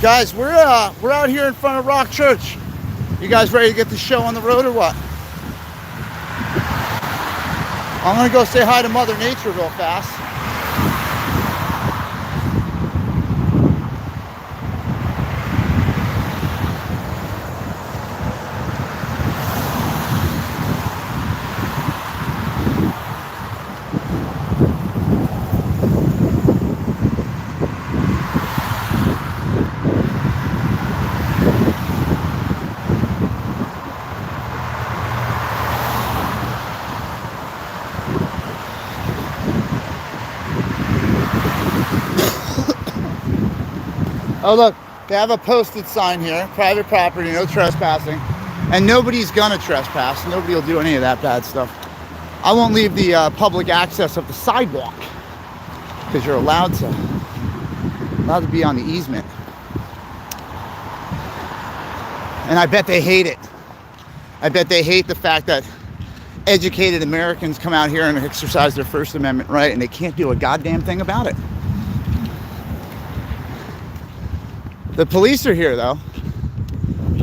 Guys, we're out here in front of Rock Church. You guys ready to get the show on the road or what? I'm gonna go say hi to Mother Nature real fast. Oh look, they have a posted sign here, private property, no trespassing. And nobody's gonna trespass. Nobody will do any of that bad stuff. I won't leave the public access of the sidewalk because you're allowed to be on the easement. And I bet they hate it. I bet they hate the fact that educated Americans come out here and exercise their First Amendment right and they can't do a goddamn thing about it. The police are here though.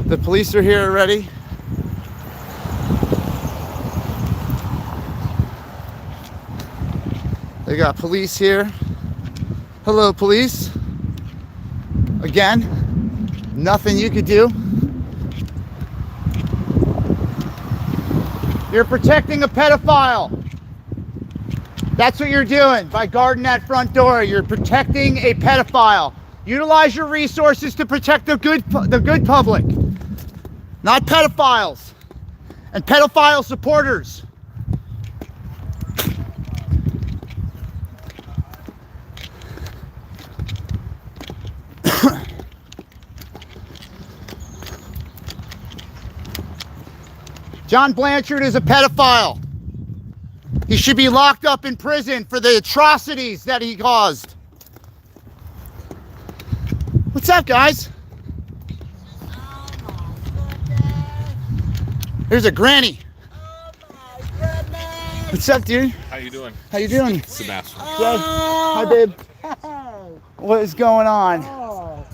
The police are here already. They got police here. Hello, police. Again, nothing you could do. You're protecting a pedophile. That's what you're doing by guarding that front door. You're protecting a pedophile. Utilize your resources to protect the good public, not pedophiles and pedophile supporters. John Blanchard is a pedophile. He should be locked up in prison for the atrocities that he caused. What's up, guys? Oh my goodness. There's a granny. Oh my goodness. What's up, dude? How you doing? How you doing? Sebastian. Good. Hi, babe. What is going on? Oh,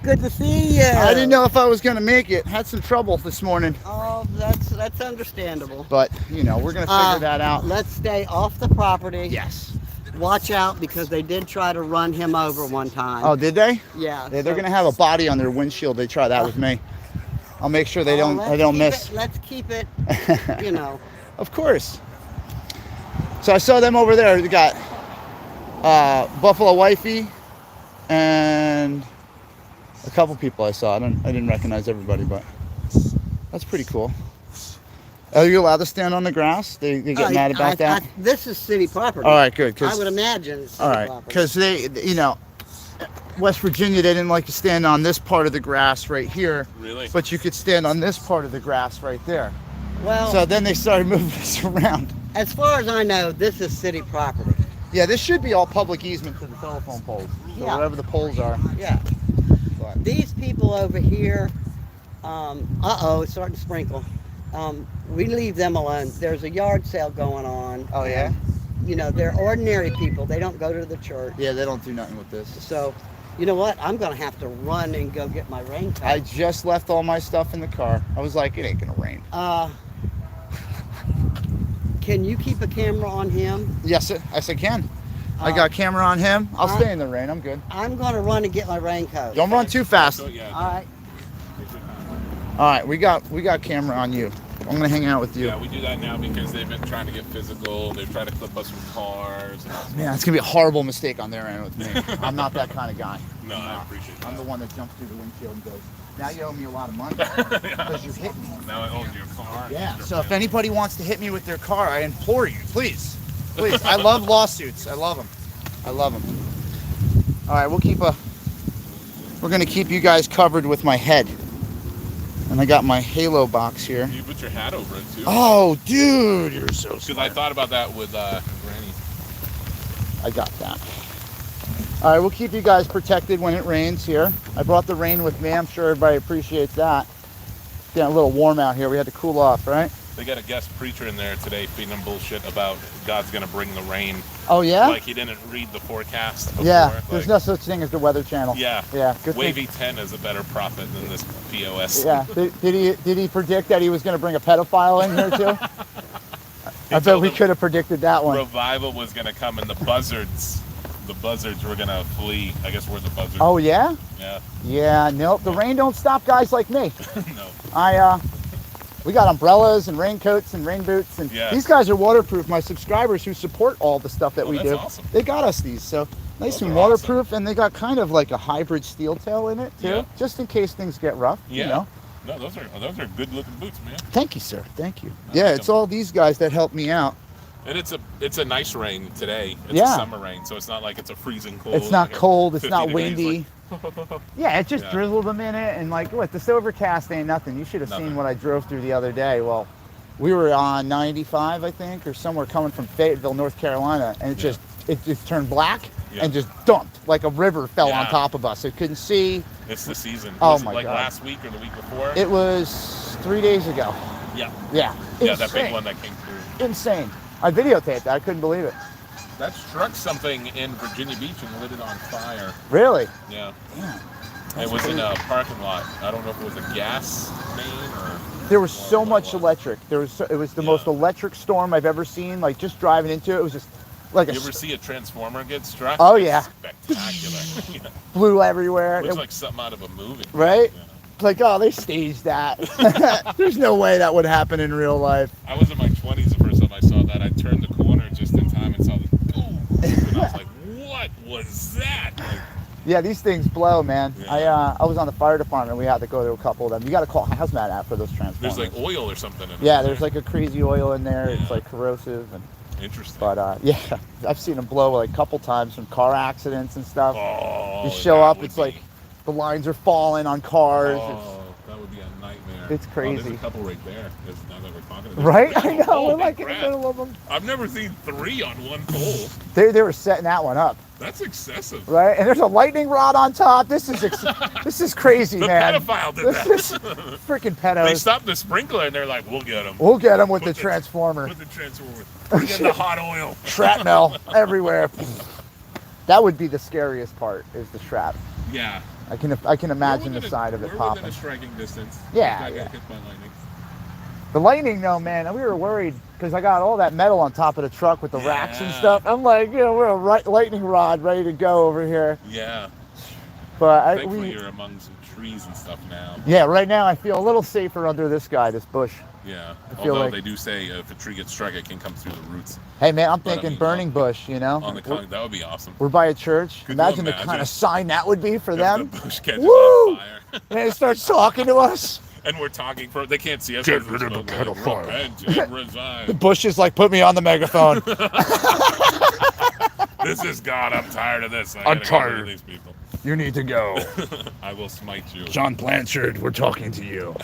good to see you. I didn't know if I was gonna make it. Had some trouble this morning, Oh, that's understandable. but you know we're gonna figure that out. Let's stay off the property. Yes. Watch out because they did try to run him over one time. Oh, did they? Yeah. They're gonna have a body on their windshield. They try that with me. I'll make sure they don't. I don't miss. Let's keep it. You know. Of course. So I saw them over there. They got Buffalo Wifey and a couple people I saw. I didn't recognize everybody, but that's pretty cool. Are you allowed to stand on the grass? They get mad about that? This is city property. All right, good. I would imagine it's city all right, property. because they, you know, West Virginia, they didn't like to stand on this part of the grass right here. Really? But you could stand on this part of the grass right there. Well, So then they started moving us around. as far as I know, this is city property. Yeah, this should be all public easement to the telephone poles. So Yeah. wherever the poles are. Yeah. But These people over here, it's starting to sprinkle. We leave them alone. There's a yard sale going on. Oh, yeah? You know, they're ordinary people. They don't go to the church. yeah, they don't do nothing with this. So, you know what? I'm going to have to run and go get my raincoat. I just left all my stuff in the car. I was like, it ain't gonna rain. Can you keep a camera on him? Yes, I can. I got camera on him. I'll stay in the rain. I'm good. I'm going to run and get my raincoat. Don't run too fast. So, yeah. All right. All right, we got camera on you. I'm gonna hang out with you. Yeah, we do that now because they've been trying to get physical. They've tried to clip us with cars. Man, it's gonna be a horrible mistake on their end with me. I'm not that kind of guy. No, I appreciate that. I'm the one that jumps through the windshield and goes, now you owe me a lot of money because you hit me. Now I own your car. Yeah, so if anybody wants to hit me with their car, I implore you, please. I love lawsuits. I love them. All right, we're gonna keep you guys covered with my head. And I got my Halo box here. You put your hat over it too. Oh, dude, you're so Because smart. I thought about that with Granny. I got that. All right, we'll keep you guys protected when it rains here. I brought the rain with me. I'm sure everybody appreciates that. It's getting a little warm out here. We had to cool off, right? They got a guest preacher in there today feeding them bullshit about God's gonna bring the rain. Oh yeah. Like he didn't read the forecast before. Yeah. Like, There's no such thing as the Weather Channel. Yeah. Yeah. Good Wavy thing. 10 is a better prophet than this POS. Yeah. Did he predict that he was going to bring a pedophile in here too? I bet told we him could have predicted that one. Revival was going to come and the buzzards were going to flee. I guess we're the buzzards. Oh yeah. Yeah. Yeah. Nope. The rain don't stop guys like me. No. We got umbrellas and raincoats and rain boots, and Yeah. these guys are waterproof. My subscribers who support all the stuff that we that's do, awesome. they got us these. So nice Those and are waterproof, and they got kind of like a hybrid steel tail in it too, Yeah. just in case things get rough. Yeah. You know. No, those are good looking boots, man. Thank you, sir. Thank you. I Yeah, like it's them. all these guys that help me out. And it's a nice rain today. It's Yeah. a summer rain, so it's not like it's a freezing cold. It's not like cold. It's 50 not degrees, windy. like- Yeah, it just Yeah. drizzled a minute, and like, what? This overcast ain't nothing. You should have seen Nothing. what I drove through the other day. Well, we were on 95, I think, or somewhere coming from Fayetteville, North Carolina, and it just turned black Yeah. and just dumped like a river fell on Yeah. top of us. I couldn't see. It's the season. Oh Was my it like God. last week or the week before? It was 3 days ago. Yeah. Yeah. Yeah, that Insane. big one that came through. Insane. I videotaped that. I couldn't believe it. That struck something in Virginia Beach and lit it on fire. Really? Yeah. Damn. It was in a parking lot. I don't know if it was a gas main or. There was so what much it was. electric. It was the Yeah. most electric storm I've ever seen. Like just driving into it, it was just like You ever see a transformer get struck? Oh, It's yeah. Spectacular. Yeah. blew everywhere. Looks It- like something out of a movie. Right? Yeah. Like, oh, they staged that. There's no way that would happen in real life. I was in my 20s the first time I saw that. I turned the corner just in time and saw the boom. And I was like, what was that? Like, Yeah, these things blow, man. Yeah. I was on the fire department. We had to go to a couple of them. You got to call hazmat out for those transformers. there's like oil or something in it. yeah, there's like a crazy oil in there. It's Yeah. like corrosive, and Interesting. but yeah, I've seen them blow like a couple times from car accidents and stuff. Oh, you show that up, would it's be- like the lines are falling on cars. Oh, that would be a nightmare. It's Oh, crazy. there's a couple right there. Now that we're talking It's, about right? it. I know. Holy We're like in crap. the middle of them. I've never seen 3 on one pole. They were setting that one up. That's excessive. Right, and there's a lightning rod on top. This is this is crazy, The man. pedophile did This that. is freaking They pedos. stopped the sprinkler and they're like, we'll get him. We'll get them with Put the transformer. Put the transformer. Bring in the hot oil. Shrapnel everywhere. That would be the scariest part, is the shrap. Yeah. I can imagine the side of it We're popping. within a striking distance. Yeah, I got yeah. hit by lightning. The lightning, though, man, we were worried because I got all that metal on top of the truck with the racks and Yeah. stuff. I'm like, we're a lightning rod ready to go over here. Yeah. But Thankfully, you're among some trees and stuff now. yeah, right now I feel a little safer under this guy, this bush. Yeah. feel Although like- they do say if a tree gets struck, it can come through the roots. Hey, man, I'm But, I thinking mean, burning bush, you know? On the that would be awesome. We're by a church. Could you Imagine the imagine? kind of sign that would be for If them. the bush catches Woo! on fire. And it starts talking to us. And we're talking for they can't see us. Get because we're rid of the smoking. pedophile. Repent and The resign. bush is like, put me on the megaphone. This is God. I'm tired of this. I I'm gotta get rid tired. of these people. You need to go. I will smite you. John Blanchard, we're talking to you.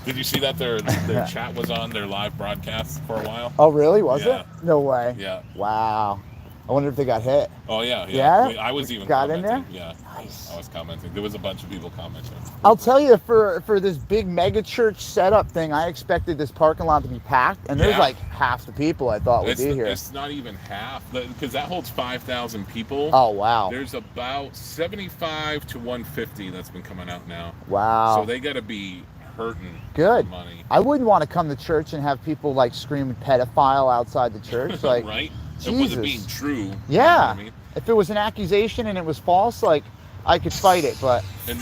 Did you see that their chat was on their live broadcast for a while? Oh, really? Was Yeah. it? No way. Yeah. Wow. I wonder if they got hit. Oh yeah. Yeah? Wait, I was even Got in commenting. Yeah. Nice. I was commenting. There was a bunch of people commenting. I'll tell you, for this big mega church setup thing, I expected this parking lot to be packed, and there's Yeah. like half the people I thought would be here. It's not even half because that holds 5,000 people. Oh, wow. There's about 75 to 150 that's been coming out now. Wow. So they got to be hurting Good. for money. I wouldn't want to come to church and have people like screaming pedophile outside the church. Like, right? It Jesus. wasn't being true. You know Yeah. what I mean? If it was an accusation and it was false, like, I could fight it, but... And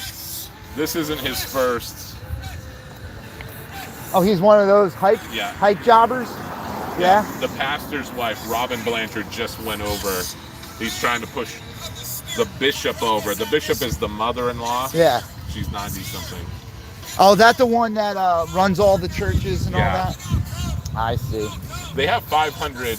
this isn't his first. Oh, he's one of those Yeah. hike jobbers? Yeah? The pastor's wife, Robin Blanchard, just went over. He's trying to push the bishop over. The bishop is the mother-in-law. Yeah. She's 90 something. Oh, that the one that runs all the churches and Yeah. all that? I see. They have 500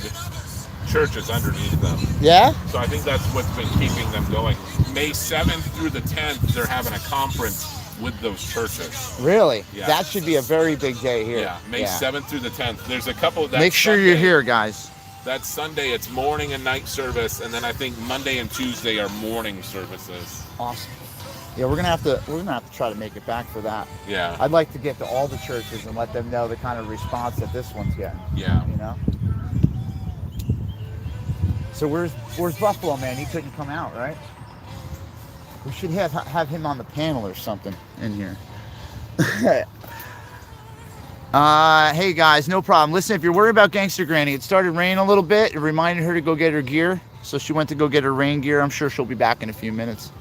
churches underneath them. Yeah? So I think that's what's been keeping them going. May 7th through the 10th, they're having a conference with those churches. Really? Yeah. That should be a very big day here. Yeah, May 7th through the 10th. There's a couple that Make sure you're here, guys. That Sunday, it's morning and night service, and then I think Monday and Tuesday are morning services. Awesome. Yeah, we're gonna have to try to make it back for that. Yeah, I'd like to get to all the churches and let them know the kind of response that this one's getting. yeah. You know. So where's Buffalo Man? He couldn't come out, right? We should have him on the panel or something in here. Hey guys, no problem. Listen, if you're worried about Gangster Granny, it started raining a little bit. It reminded her to go get her gear. So she went to go get her rain gear. I'm sure she'll be back in a few minutes.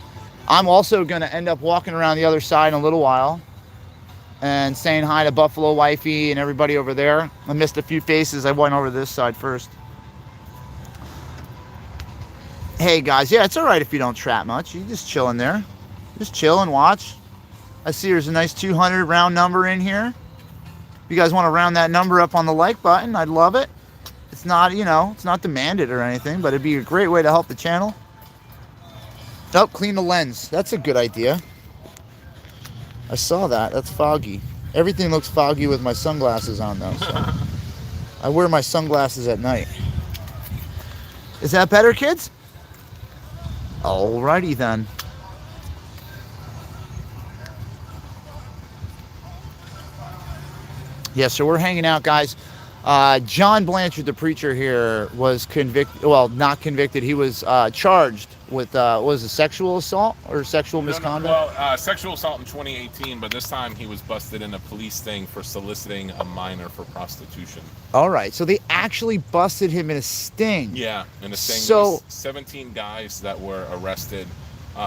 I'm also going to end up walking around the other side in a little while and saying hi to Buffalo Wifey and everybody over there. I missed a few faces. I went over this side first. Hey guys, yeah, it's all right if you don't trap much. You just chill in there. Just chill and watch. I see there's a nice 200 round number in here. If you guys want to round that number up on the like button, I'd love it. It's not, you know, it's not demanded or anything, but it'd be a great way to help the channel. Oh, clean the lens. That's a good idea. I saw that. That's foggy. Everything looks foggy with my sunglasses on though. So. I wear my sunglasses at night. Is that better, kids? Alrighty then. Yeah, so we're hanging out, guys. John Blanchard, the preacher here, was convicted. Well, not convicted. He was charged with what was it, sexual assault or sexual misconduct? Well, sexual assault in 2018, but this time he was busted in a police thing for soliciting a minor for prostitution. All right, so they actually busted him in a sting. Yeah, in a sting. So there was 17 guys that were arrested.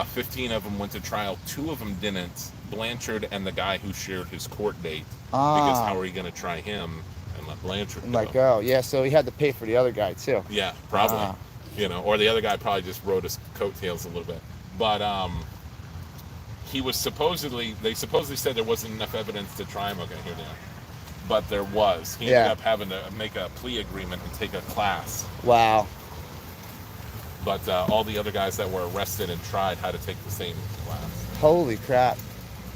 15 of them went to trial. 2 of them didn't. Blanchard and the guy who shared his court date. Because how are you going to try him and let Blanchard go? Like, oh, yeah, so he had to pay for the other guy, too. Yeah, probably. You know, or the other guy probably just rode his coattails a little bit. But he was they supposedly said there wasn't enough evidence to try him. Okay, here they are. But there was. He ended up having to make a plea agreement and take a class. Wow. But all the other guys that were arrested and tried had to take the same class. Holy crap.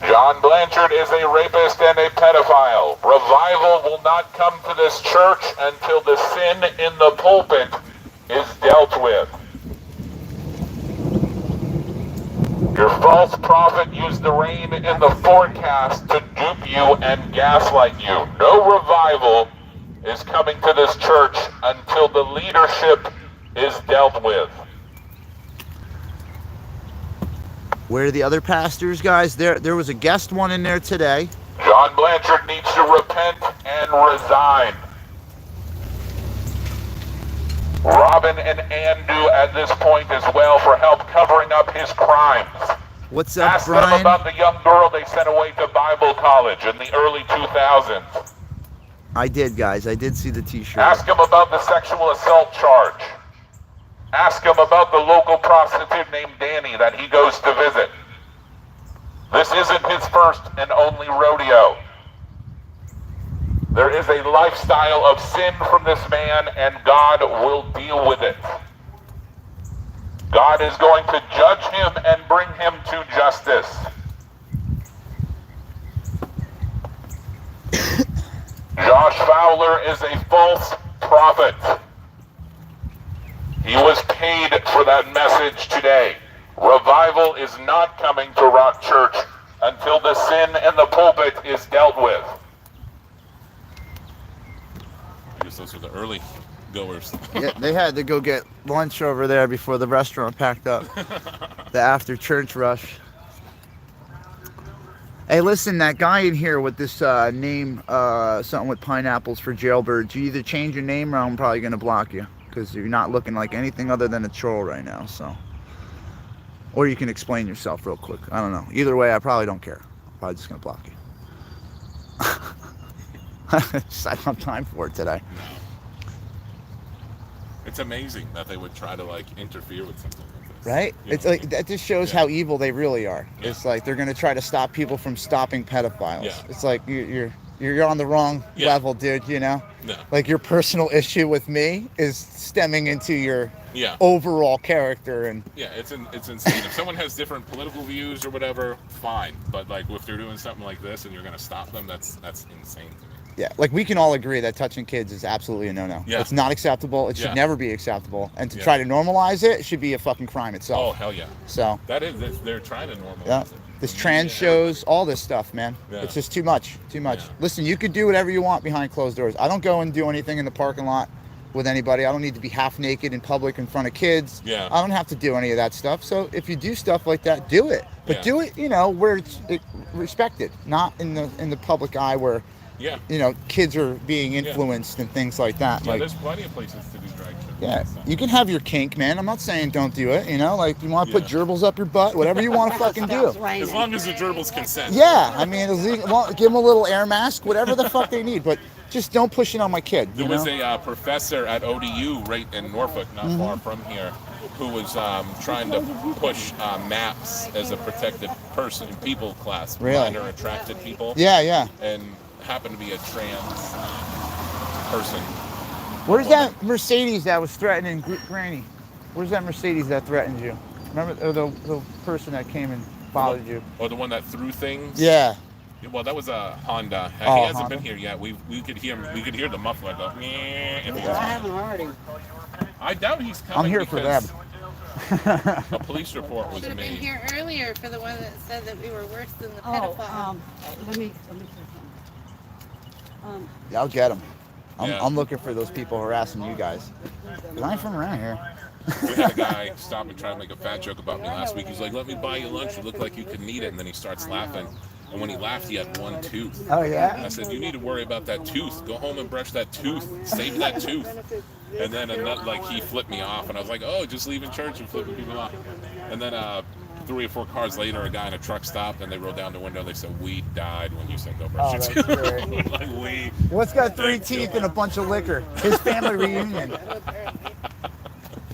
John Blanchard is a rapist and a pedophile. Revival will not come to this church until the sin in the pulpit is dealt with. Your false prophet used the rain in the forecast to dupe you and gaslight you. No revival is coming to this church until the leadership is dealt with. Where are the other pastors, guys? There was a guest one in there today. John Blanchard needs to repent and resign. Robin and Andu at this point as well for help covering up his crimes. What's up, Ask Brian? them about the young girl they sent away to Bible college in the early 2000s. I did, guys. I did see the t-shirt. Ask him about the sexual assault charge. Ask him about the local prostitute named Danny that he goes to visit. This isn't his first and only rodeo. There is a lifestyle of sin from this man, and God will deal with it. God is going to judge him and bring him to justice. Josh Fowler is a false prophet. He was paid for that message today. Revival is not coming to Rock Church until the sin in the pulpit is dealt with. I guess those are the early goers. Yeah, they had to go get lunch over there before the restaurant packed up. The after church rush. Hey, listen, that guy in here with this name, something with pineapples for jailbirds, you either change your name or I'm probably going to block you. Because you're not looking like anything other than a troll right now, so. Or you can explain yourself real quick. I don't know. Either way, I probably don't care. I'm probably just going to block you. I don't have time for it today. No. It's amazing that they would try to, like, interfere with something like this. Right? It's like, that just shows how evil they really are. Yeah. It's like they're going to try to stop people from stopping pedophiles. Yeah. It's like you're on the wrong level, dude, you know? No. Like your personal issue with me is stemming into your overall character. And yeah, it's insane. If someone has different political views or whatever, fine. But like if they're doing something like this and you're going to stop them, that's insane to me. Yeah, like we can all agree that touching kids is absolutely a no-no. Yeah. It's not acceptable. It should never be acceptable. And to try to normalize it should be a fucking crime itself. Oh, hell yeah. So they're trying to normalize it. This trans shows, all this stuff, man. Yeah. It's just too much. Yeah. Listen, you could do whatever you want behind closed doors. I don't go and do anything in the parking lot. with anybody. I don't need to be half naked in public in front of kids. Yeah. I don't have to do any of that stuff. So if you do stuff like that, do it. But Yeah. do it, you know, where it's respected, not in the public eye where, Yeah. you know, kids are being influenced and things like that. Yeah, Like, there's plenty of places to do drag shows. yeah, and stuff. you can have your kink, man. I'm not saying don't do it. You know, like you want to put Yeah. gerbils up your butt, whatever you want to fucking do. Stops raining. As long as the gerbils consent. Yeah, I mean, well, give them a little air mask, whatever the fuck they need, but just don't push it on my kid. There You was know? a professor at ODU right in Norfolk, not Mm-hmm. far from here, who was trying to push MAPS as a protected people class, Really? minor attracted people, Yeah, yeah. and happened to be a trans person. Where's that Mercedes that was threatening Granny? Where's that Mercedes that threatened you? Remember the person that came and bothered you? Or the one that threw things? Yeah. Well, that was a Honda. He Oh, hasn't Honda? been here yet. We could hear him. We could hear the muffler go. "Nyeh," if he I was- haven't heard him. I doubt he's coming. I'm here for them. because a police report was Should have been made. here earlier for the one that said that we were worse than the Oh, pedophile. let me say something. Yeah, I'll get them. Yeah. I'm looking for those people harassing you guys. 'Cause I ain't from around here. We had a guy stop and try to make a fat joke about me last week. He's like, "Let me buy you lunch. You look like you could need it." And then he starts laughing. And when he laughed, he had one tooth. Oh And yeah. I said, "You need to worry about that tooth. Go home and brush that tooth. Save that tooth." And then he flipped me off, and I was like, "Oh, just leaving church and flipping people off." And then 3 or 4 cars later, a guy in a truck stopped, and they rolled down the window. They said, "We died when you said go brush Oh, your that's tooth." great. Like we. What's got 3 teeth and a bunch of liquor? His family reunion.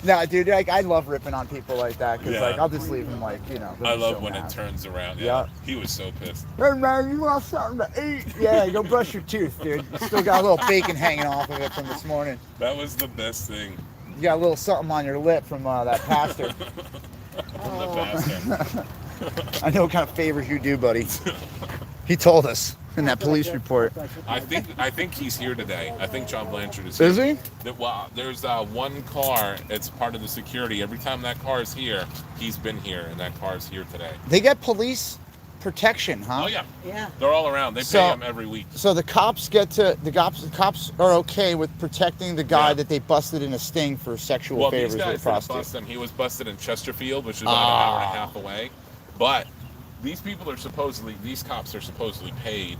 No, dude, like I love ripping on people like that because Yeah. like I'll just leave them like you know. they'll I be love so when mad. it turns around. Yeah. Yeah. He was so pissed. Hey man, you want something to eat? Yeah, go brush your tooth, dude. You still got a little bacon hanging off of it from this morning. That was the best thing. You got a little something on your lip from that pastor. From the bastard. I know what kind of favors you do, buddy. He told us in that police report. I think he's here today. I think John Blanchard is here. Is he? Well, there's one car. It's part of the security. Every time that car is here, he's been here, and that car is here today. They get police protection, huh? Oh yeah, Yeah. they're all around. They So- pay him every week. So the cops the cops are okay with protecting the guy Yeah. that they busted in a sting for sexual Well, favors these with a guys didn't prostitute. bust him. He was busted in Chesterfield, which is about an hour and a half away. But these cops are supposedly paid,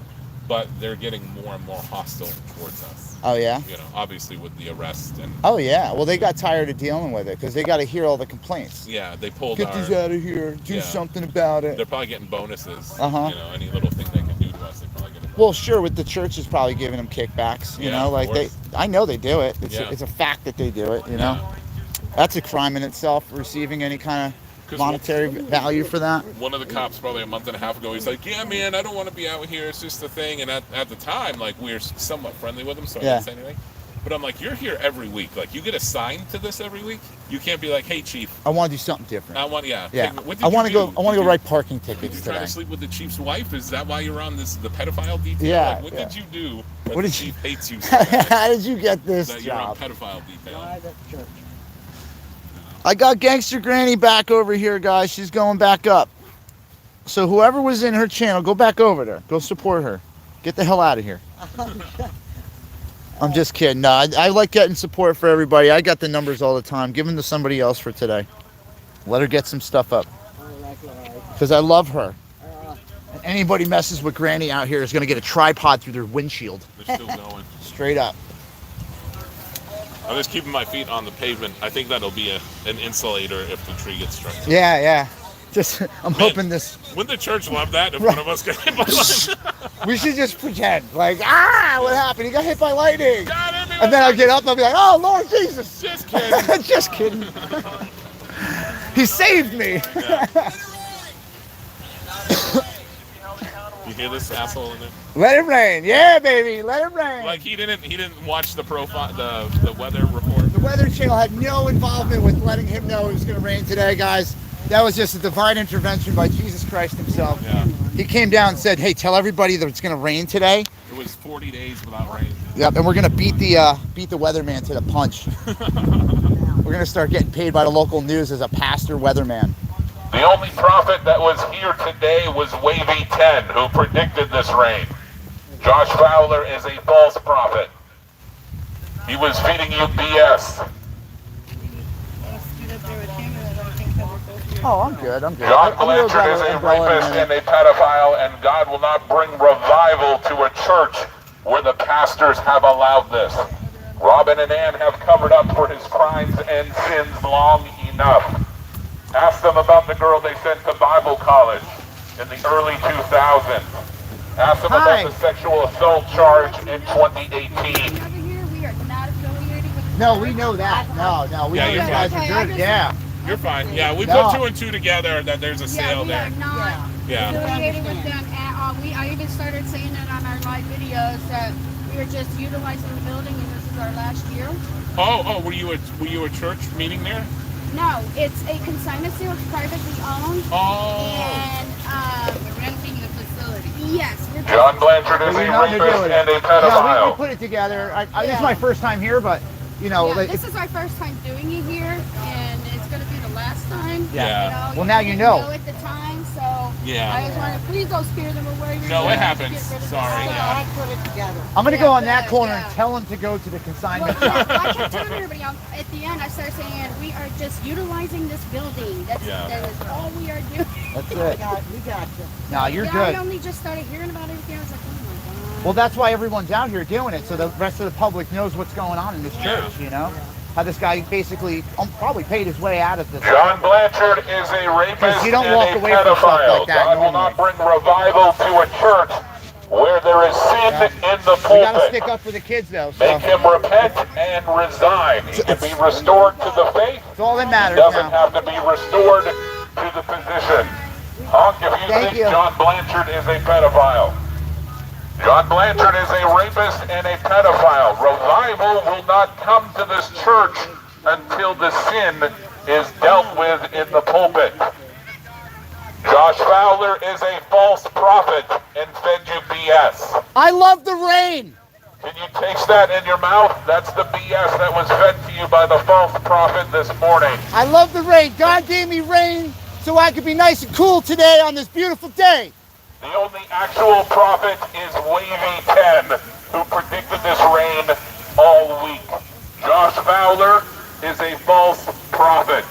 but they're getting more and more hostile towards us. Oh yeah. You know, obviously with the arrest and Oh yeah. Well, they got tired of dealing with it because they got to hear all the complaints. yeah, they pulled Get our. these out of here. Do Yeah. something about it. They're probably getting bonuses. Uh-huh. You know, any little thing they can do to us, they probably get a bonus. Well, sure. With the churches probably giving them kickbacks. You Yeah, know, of like course. I know they do it. It's Yeah. it's a fact that they do it. You know, that's a crime in itself. Receiving any kind of 'Cause monetary value for that. One of the cops probably a month and a half ago, he's like, "Yeah, man, I don't want to be out here. It's just a thing." And at the time, like, we were somewhat friendly with him, so I Yeah. didn't say anything. But I'm like, "You're here every week. Like, you get assigned to this every week. You can't be like, 'Hey, chief, I want to do something different. I want Yeah. What did I you want to go. do? I want to Did go you- write parking Did tickets you try today. to sleep with the chief's wife? Is that why you're on the pedophile detail? Yeah, Like, what yeah. did you do? That What the did you- chief hates you so much How did you get this that you're on job? pedophile detail? Live at church. I got Gangster Granny back over here, guys. She's going back up. So whoever was in her channel, go back over there. Go support her. Get the hell out of here. I'm just kidding. No, I like getting support for everybody. I got the numbers all the time. Give them to somebody else for today. Let her get some stuff up. Because I love her. And anybody messes with Granny out here is going to get a tripod through their windshield. They're still going. Straight up. I'm just keeping my feet on the pavement. I think that'll be an insulator if the tree gets struck. Yeah, yeah. Just, I'm hoping this. Wouldn't the church love that if one of us got hit by lightning? We should just pretend. Like, what happened? He got hit by lightning. God, everyone- And then I'll get up and I'll be like, oh, Lord Jesus. Just kidding. Just kidding. He saved me. Yeah. You hear this asshole in there? Let it rain. Yeah, baby. Let it rain. Like he didn't watch the profile, the weather report. The Weather Channel had no involvement with letting him know it was going to rain today, guys. That was just a divine intervention by Jesus Christ himself. Yeah. He came down and said, hey, tell everybody that it's going to rain today. It was 40 days without rain. Yep, and we're going to beat the weatherman to the punch. We're going to start getting paid by the local news as a pastor weatherman. The only prophet that was here today was Wavy 10, who predicted this rain. Josh Fowler is a false prophet. He was feeding you BS. Oh, I'm good. I'm good. John I'm gonna go grab Blanchard is an a umbrella in a rapist and minute. a pedophile, and God will not bring revival to a church where the pastors have allowed this. Robin and Ann have covered up for his crimes and sins long enough. Ask them about the girl they sent to Bible college in the early 2000s. Ask them about the sexual assault charge in 2018. No, we know that. No, we Yeah, know you you're guys fine. are good. Yeah. You're fine. Yeah, we No. put 2 and 2 together that there's a sale we there. are not Yeah. affiliated with them at all. I even started saying that on our live videos that we were just utilizing the building, and this is our last year. Oh, were you a church meeting there? No, it's a consignment sale. It's privately owned. Oh. And We're renting the facility. yes, we're John Blanchard is We're a not gonna do rapist it. and a No, we pedophile. put it together. This is my first time here, but you know, yeah, like, this is our first time doing it here, and it's gonna be the last time. Yeah. You know, Well, now you didn't know. at the time, so Yeah. I just wanted, please don't scare them away. No, it Just happens. get rid of the Sorry, stuff. yeah. I put it together. I'm gonna go on that Yeah, corner yeah. and tell him to go to the consignment Well, shop. I kept telling everybody at the end. I started saying we are just utilizing this building. That is all we are doing. That's We it. got you. No, you're yeah, good. I only just started hearing about everything. I was like, oh my god. Well, that's why everyone's out here doing it, so the rest of the public knows what's going on in this church. You know, how this guy basically probably paid his way out of this. John Blanchard is a rapist Because you don't and walk a away from stuff pedophile. like that God will not normally. bring revival to a church where there is sin in the We gotta pulpit. stick up for the kids, though. So Make him repent and resign. He can be restored to the faith. it's all that He matters doesn't now. have to be restored to the position. Honk if you Thank think you. John Blanchard is a pedophile. John Blanchard is a rapist and a pedophile. Revival will not come to this church until the sin is dealt with in the pulpit. Josh Fowler is a false prophet and fed you BS. I love the rain. Can you taste that in your mouth? That's the BS that was fed to you by the false prophet this morning. I love the rain. God gave me rain so I could be nice and cool today on this beautiful day. The only actual prophet is Wavy 10, who predicted this rain all week. Josh Fowler is a false prophet.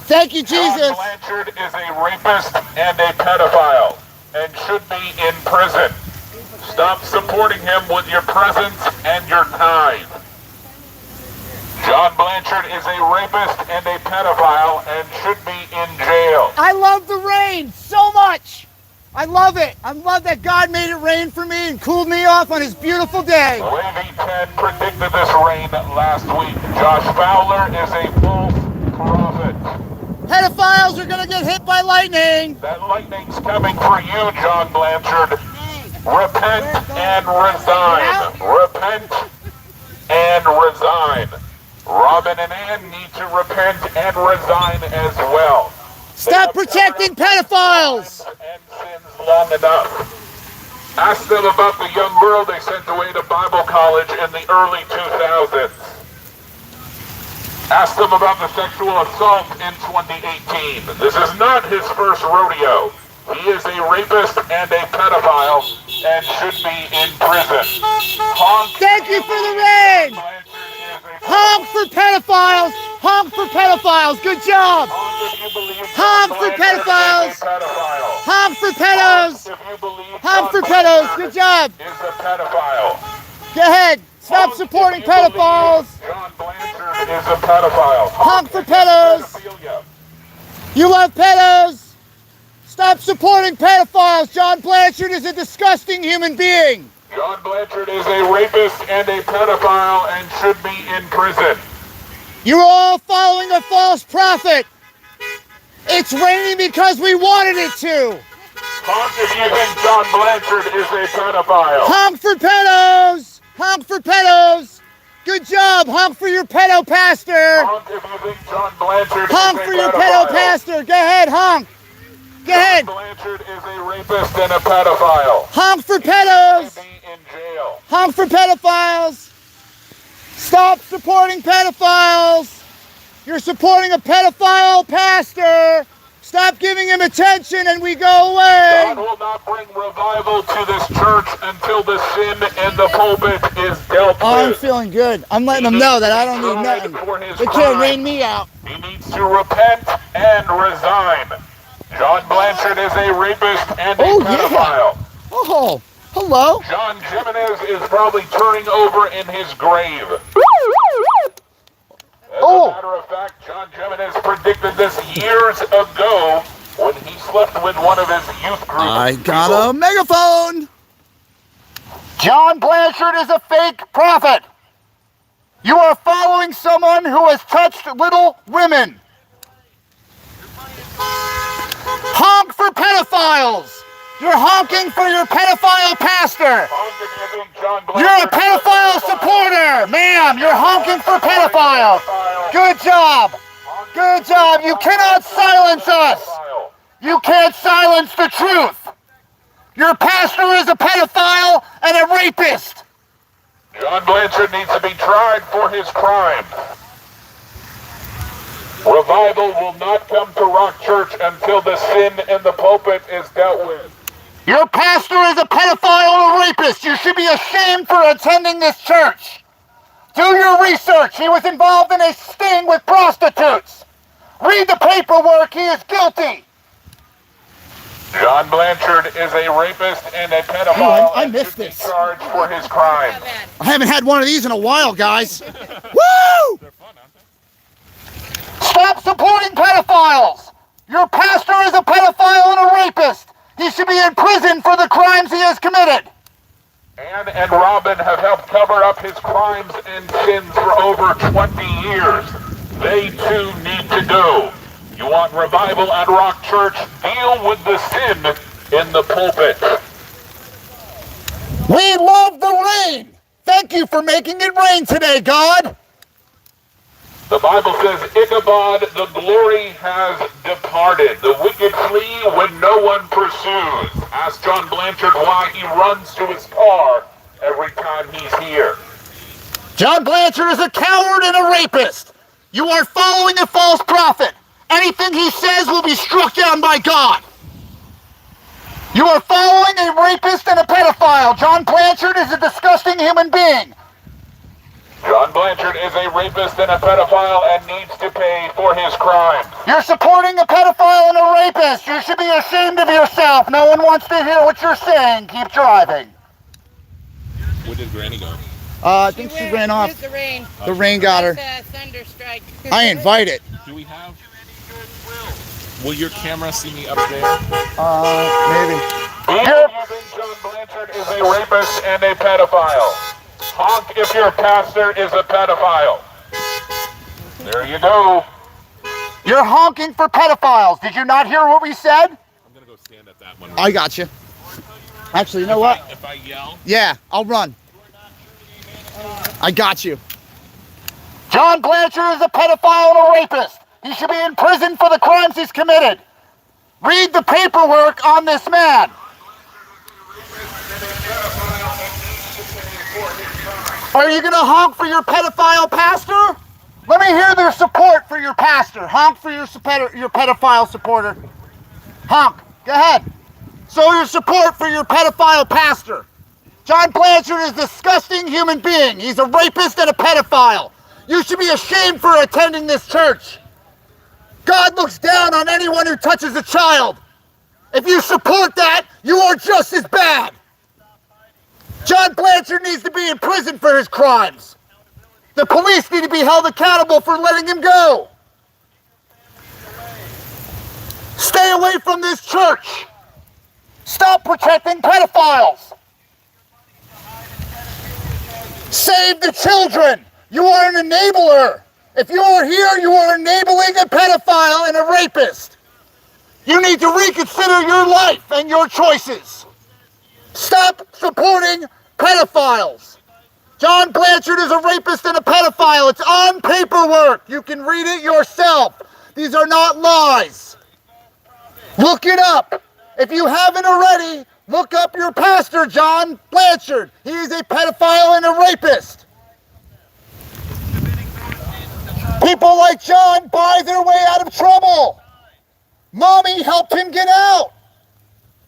Thank you, John Jesus. Blanchard is a rapist and a pedophile and should be in prison. Stop supporting him with your presence and your tithe. John Blanchard is a rapist and a pedophile and should be in jail. I love the rain so much. I love it. I love that God made it rain for me and cooled me off on his beautiful day. Wavy 10 predicted this rain last week. Josh Fowler is a false prophet. Pedophiles are gonna get hit by lightning. That lightning's coming for you, John Blanchard. Repent and resign. Repent and resign. Robin and Ann need to repent and resign as well. Stop protecting pedophiles. And sins long enough. Ask them about the young girl they sent away to Bible college in the early 2000s. Ask them about the sexual assault in 2018. This is not his first rodeo. He is a rapist and a pedophile and should be in prison. Honk. Thank you for the rain. Honk for pedophiles. Honk for pedophiles. Good job. Honk for pedophiles. Honk for pedos. Honk for pedos. Good job. Is a pedophile. Go ahead. Stop supporting pedophiles. John Blanchard is a pedophile. Honk for pedos. You love pedos. Stop supporting pedophiles. John Blanchard is a disgusting human being. John Blanchard is a rapist and a pedophile and should be in prison. You're all following a false prophet. It's raining because we wanted it to. Honk if you think John Blanchard is a pedophile. Honk for pedos. Honk for pedos. Good job. Honk for your pedo pastor. Honk if you think John Blanchard Honk is a for your pedophile. pedo pastor. Go ahead, honk. Go ahead. John Blanchard is a rapist and a pedophile. Honk for He pedos. should be in jail. Honk for pedophiles. Stop supporting pedophiles. You're supporting a pedophile pastor. Stop giving him attention and we go away. God will not bring revival to this church until the sin in the pulpit is dealt with. Oh, I'm feeling good. I'm letting them know that I don't need nothing. They can't rain me out. He needs to repent and resign. John Blanchard is a rapist and a pedophile. Yeah. Oh, hello. John Jimenez is probably turning over in his grave. As a matter of fact, John Jimenez predicted this years ago when he slept with one of his youth group. I got a megaphone. John Blanchard is a fake prophet. You are following someone who has touched little women. Honk for pedophiles. You're honking for your pedophile pastor. You're a pedophile supporter. Ma'am, you're honking for pedophiles. Good job. Good job. You cannot silence us. You can't silence the truth. Your pastor is a pedophile and a rapist. John Blanchard needs to be tried for his crime. Revival will not come to Rock Church until the sin in the pulpit is dealt with. Your pastor is a pedophile and a rapist. You should be ashamed for attending this church. Do your research. He was involved in a sting with prostitutes. Read the paperwork. He is guilty. John Blanchard is a rapist and a pedophile. I missed this. Charged for his crime. I haven't had one of these in a while, guys. Woo! Stop supporting pedophiles. Your pastor is a pedophile and a rapist. He should be in prison for the crimes he has committed. Ann and Robin have helped cover up his crimes and sins for over 20 years. They too need to go. You want revival at Rock Church? Deal with the sin in the pulpit. We love the rain. Thank you for making it rain today, God. The Bible says, Ichabod, the glory has departed. The wicked flee when no one pursues. Ask John Blanchard why he runs to his car every time he's here. John Blanchard is a coward and a rapist. You are following a false prophet. Anything he says will be struck down by God. You are following a rapist and a pedophile. John Blanchard is a disgusting human being. John Blanchard is a rapist and a pedophile and needs to pay for his crimes. You're supporting a pedophile and a rapist. You should be ashamed of yourself. No one wants to hear what you're saying. Keep driving. Where did Granny go? I think she ran off. The rain. The rain got her. Thunder strike. I invite it. Do we have... Will your camera see me up there? Maybe. John Blanchard is a rapist and a pedophile. Honk if your pastor is a pedophile. There you go. You're honking for pedophiles. Did you not hear what we said? I'm going to go stand at that one. I got you. Actually, you know what? If I yell? Yeah, I'll run. I got you. John Blanchard is a pedophile and a rapist. He should be in prison for the crimes he's committed. Read the paperwork on this man. Are you going to honk for your pedophile pastor? Let me hear their support for your pastor. Honk for your pedophile supporter. Honk. Go ahead. Show your support for your pedophile pastor. John Blanchard is a disgusting human being. He's a rapist and a pedophile. You should be ashamed for attending this church. God looks down on anyone who touches a child. If you support that, you are just as bad. John Blanchard needs to be in prison for his crimes. The police need to be held accountable for letting him go. Stay away from this church. Stop protecting pedophiles. Save the children. You are an enabler. If you are here, you are enabling a pedophile and a rapist. You need to reconsider your life and your choices. Stop supporting pedophiles. John Blanchard is a rapist and a pedophile. It's on paperwork. You can read it yourself. These are not lies. Look it up. If you haven't already, look up your pastor, John Blanchard. He is a pedophile and a rapist. People like John buy their way out of trouble. Mommy helped him get out.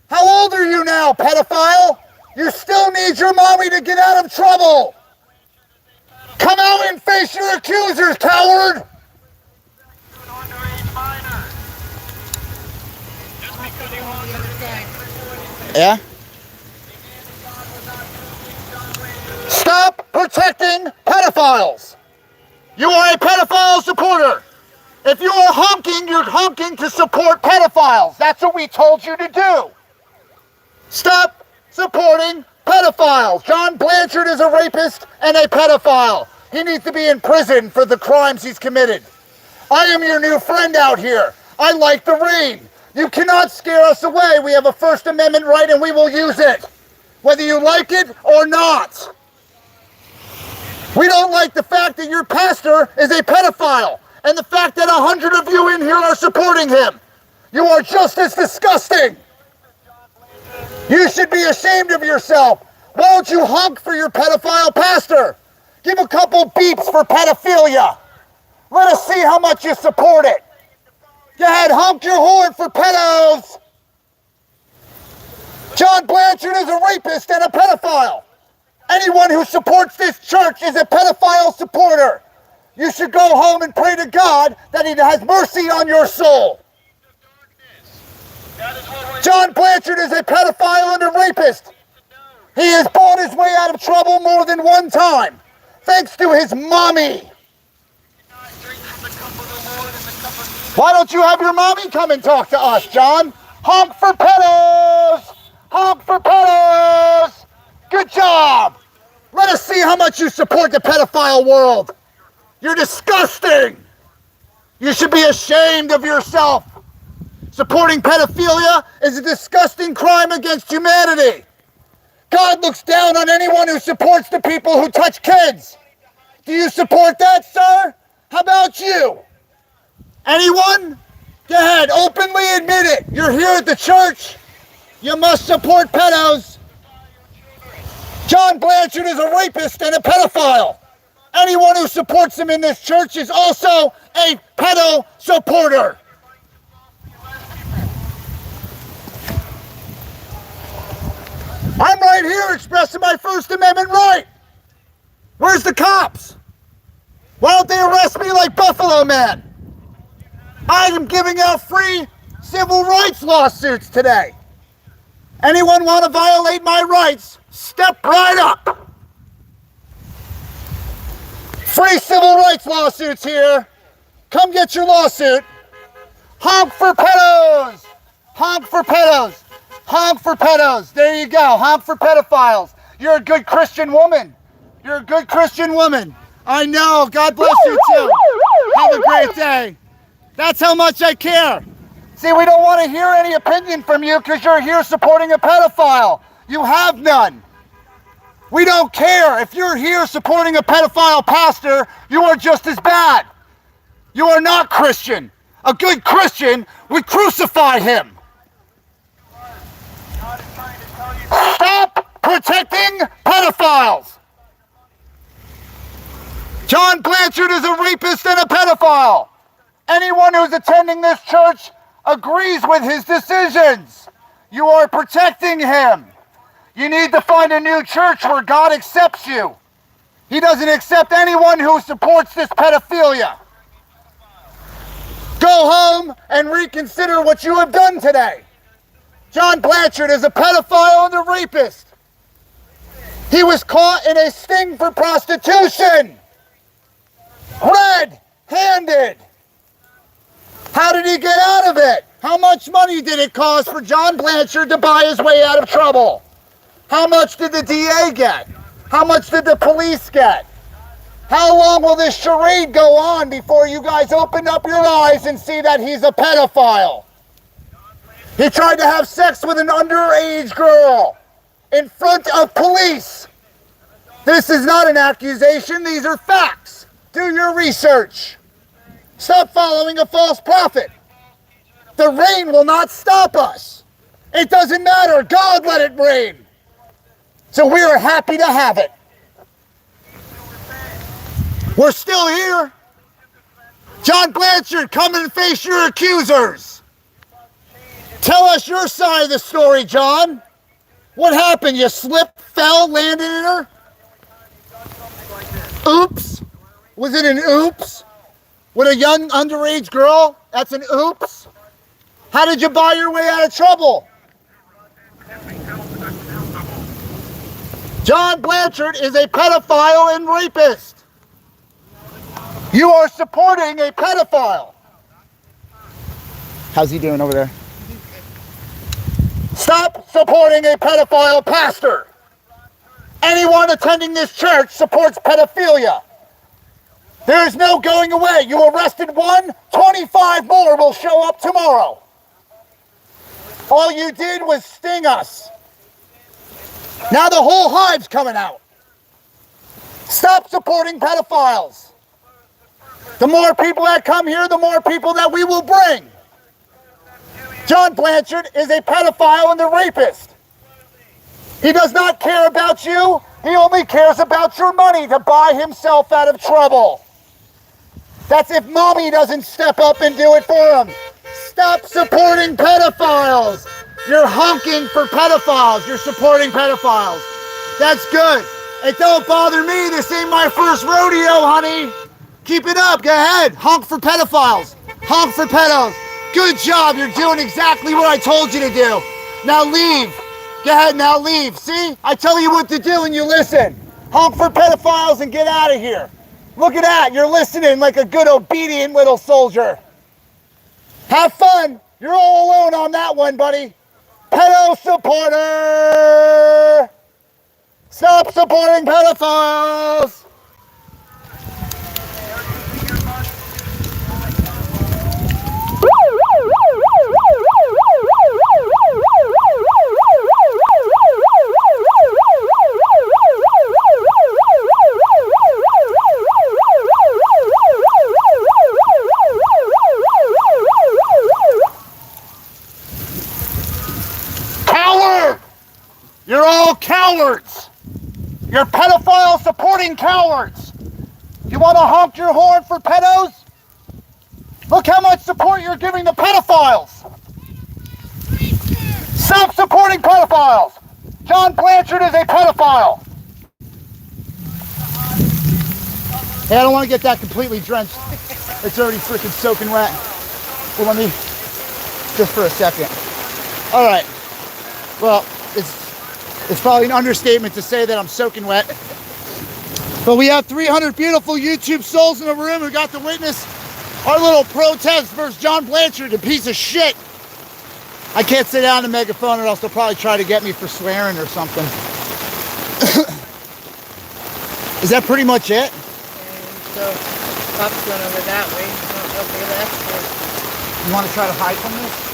How old are you now, pedophile? You still need your mommy to get out of trouble. Come out and face your accusers, coward. Yeah? Stop protecting pedophiles. You are a pedophile supporter. If you are honking, you're honking to support pedophiles. That's what we told you to do. Stop supporting pedophiles. John Blanchard is a rapist and a pedophile. He needs to be in prison for the crimes he's committed. I am your new friend out here. I like the rain. You cannot scare us away. We have a First Amendment right and we will use it, whether you like it or not. We don't like the fact that your pastor is a pedophile and the fact that 100 of you in here are supporting him. You are just as disgusting. You should be ashamed of yourself. Why don't you honk for your pedophile pastor? Give a couple beeps for pedophilia. Let us see how much you support it. Go ahead, honk your horn for pedos. John Blanchard is a rapist and a pedophile. Anyone who supports this church is a pedophile supporter. You should go home and pray to God that he has mercy on your soul. John Blanchard is a pedophile and a rapist. He has bought his way out of trouble more than one time, thanks to his mommy. Why don't you have your mommy come and talk to us, John? Honk for pedos! Honk for pedos! Good job! Let us see how much you support the pedophile world. You're disgusting! You should be ashamed of yourself. Supporting pedophilia is a disgusting crime against humanity. God looks down on anyone who supports the people who touch kids. Do you support that, sir? How about you? Anyone? Go ahead, openly admit it. You're here at the church. You must support pedos. John Blanchard is a rapist and a pedophile. Anyone who supports him in this church is also a pedo supporter. I'm right here expressing my First Amendment right. Where's the cops? Why don't they arrest me like Buffaloman? I am giving out free civil rights lawsuits today. Anyone want to violate my rights, step right up. Free civil rights lawsuits here. Come get your lawsuit. Honk for pedos. Honk for pedos. Honk for pedos. There you go. Honk for pedophiles. You're a good Christian woman. You're a good Christian woman. I know. God bless you too. Have a great day. That's how much I care. See, we don't want to hear any opinion from you because you're here supporting a pedophile. You have none. We don't care. If you're here supporting a pedophile pastor, you are just as bad. You are not Christian. A good Christian would crucify him. Stop protecting pedophiles. John Blanchard is a rapist and a pedophile. Anyone who's attending this church agrees with his decisions. You are protecting him. You need to find a new church where God accepts you. He doesn't accept anyone who supports this pedophilia. Go home and reconsider what you have done today. John Blanchard is a pedophile and a rapist. He was caught in a sting for prostitution. Red-handed. How did he get out of it? How much money did it cost for John Blanchard to buy his way out of trouble? How much did the DA get? How much did the police get? How long will this charade go on before you guys open up your eyes and see that he's a pedophile? He tried to have sex with an underage girl in front of police. This is not an accusation, these are facts. Do your research. Stop following a false prophet. The rain will not stop us. It doesn't matter. God let it rain. So we are happy to have it. We're still here. John Blanchard, come and face your accusers. us your side of the story, John. What happened? You slipped, fell, landed in her? Oops. Was it an oops? With a young underage girl? That's an oops? How did you buy your way out of trouble? John Blanchard is a pedophile and rapist. You are supporting a pedophile. How's he doing over there? Stop supporting a pedophile pastor. Anyone attending this church supports pedophilia. There is no going away. You arrested one, 25 more will show up tomorrow. All you did was sting us. Now the whole hive's coming out. Stop supporting pedophiles. The more people that come here, the more people that we will bring. John Blanchard is a pedophile and a rapist. He does not care about you. He only cares about your money to buy himself out of trouble. That's if mommy doesn't step up and do it for him. Stop supporting pedophiles. You're honking for pedophiles. You're supporting pedophiles. That's good. It don't bother me. This ain't my first rodeo, honey. Keep it up. Go ahead. Honk for pedophiles. Honk for pedos. Good job. You're doing exactly what I told you to do. Now leave. Go ahead, now leave. See? I tell you what to do and you listen. Honk for pedophiles and get out of here. Look at that. You're listening like a good, obedient little soldier. Have fun. You're all alone on that one, buddy. Pedo supporter. Stop supporting pedophiles. Coward! You're all cowards. You're pedophile supporting cowards. You want to honk your horn for pedos? Look how much support you're giving the pedophiles. Stop supporting pedophiles. John Blanchard is a pedophile. Hey, I don't want to get that completely drenched. It's already freaking soaking wet. Well, let me, just for a second. All right. Well, it's probably an understatement to say that I'm soaking wet. But we have 300 beautiful YouTube souls in the room who got to witness our little protest versus John Blanchard, a piece of shit. I can't sit down the megaphone or else they'll probably try to get me for swearing or something. Is that pretty much it? So, Pop's going over that way. Okay, that's good. You want to try to hide from this?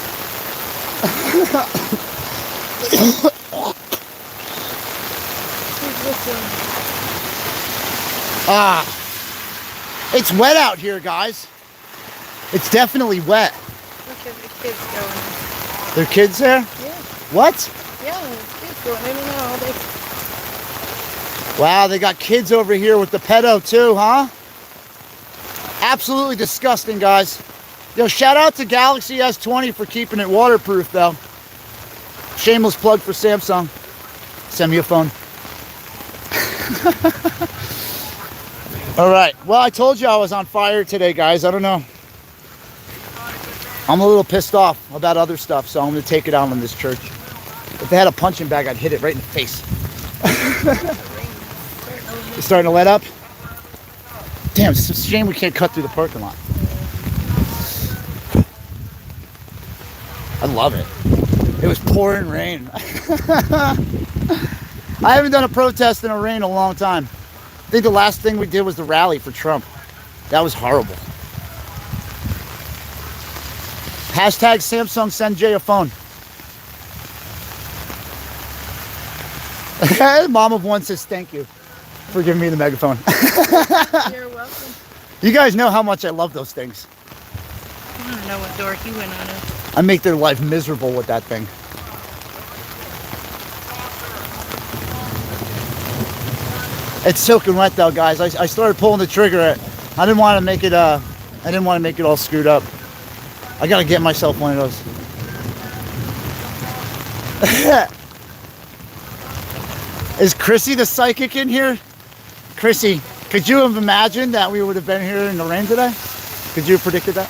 It's wet out here, guys. It's definitely wet. Look at the kids going. There are kids there? Yeah. What? Yeah, there's kids going in and out. Wow, they got kids over here with the pedo too, huh? Absolutely disgusting, guys. Yo, shout out to Galaxy S20 for keeping it waterproof, though. Shameless plug for Samsung. Send me a phone. All right. Well, I told you I was on fire today, guys. I don't know. I'm a little pissed off about other stuff, so I'm going to take it out on this church. If they had a punching bag, I'd hit it right in the face. It's starting to let up. Damn, it's a shame we can't cut through the parking lot. I love it. It was pouring rain. I haven't done a protest in the rain in a long time. I think the last thing we did was the rally for Trump. That was horrible. Hashtag Samsung send Jay a phone. Mom of one says thank you for giving me the megaphone. You're welcome. You guys know how much I love those things. I don't know what door he went on it. I make their life miserable with that thing. It's soaking wet though, guys. I started pulling the trigger. I didn't want to make it. I didn't want to make it all screwed up. I gotta get myself one of those. Is Chrissy the psychic in here? Chrissy, could you have imagined that we would have been here in the rain today? Could you have predicted that?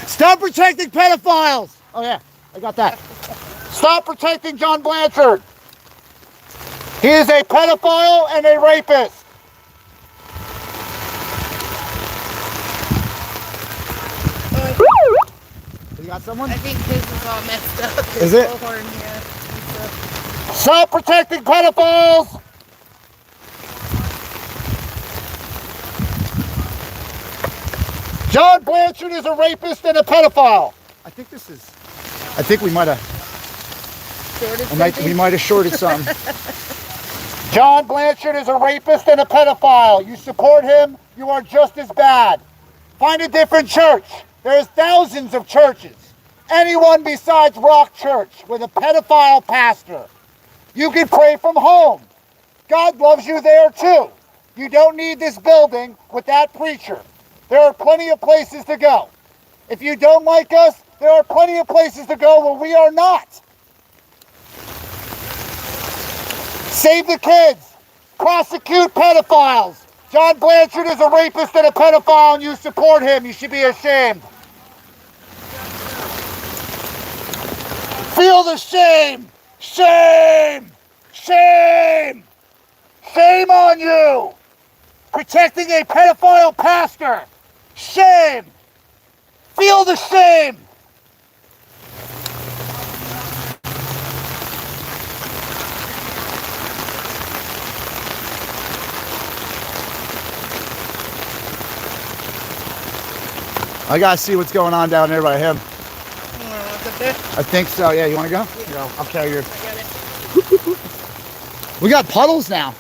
Stop protecting pedophiles! Oh yeah, I got that. Stop protecting John Blanchard. He is a pedophile and a rapist. You got someone? I think his is all messed up. Is His it? bullhorn, yeah. Stop protecting pedophiles! John Blanchard is a rapist and a pedophile. I think we might have shorted something. John Blanchard is a rapist and a pedophile. You support him, you are just as bad. Find a different church. There's thousands of churches. Anyone besides Rock Church with a pedophile pastor. You can pray from home. God loves you there too. You don't need this building with that preacher. There are plenty of places to go. If you don't like us, there are plenty of places to go where we are not. Save the kids. Prosecute pedophiles. John Blanchard is a rapist and a pedophile and you support him. You should be ashamed. Feel the shame. Shame. Shame. Shame on you. Protecting a pedophile pastor. Shame. Feel the shame. I gotta see what's going on down there by him. I think so. Yeah, you want to go? Yeah. I'll carry your. We got puddles now.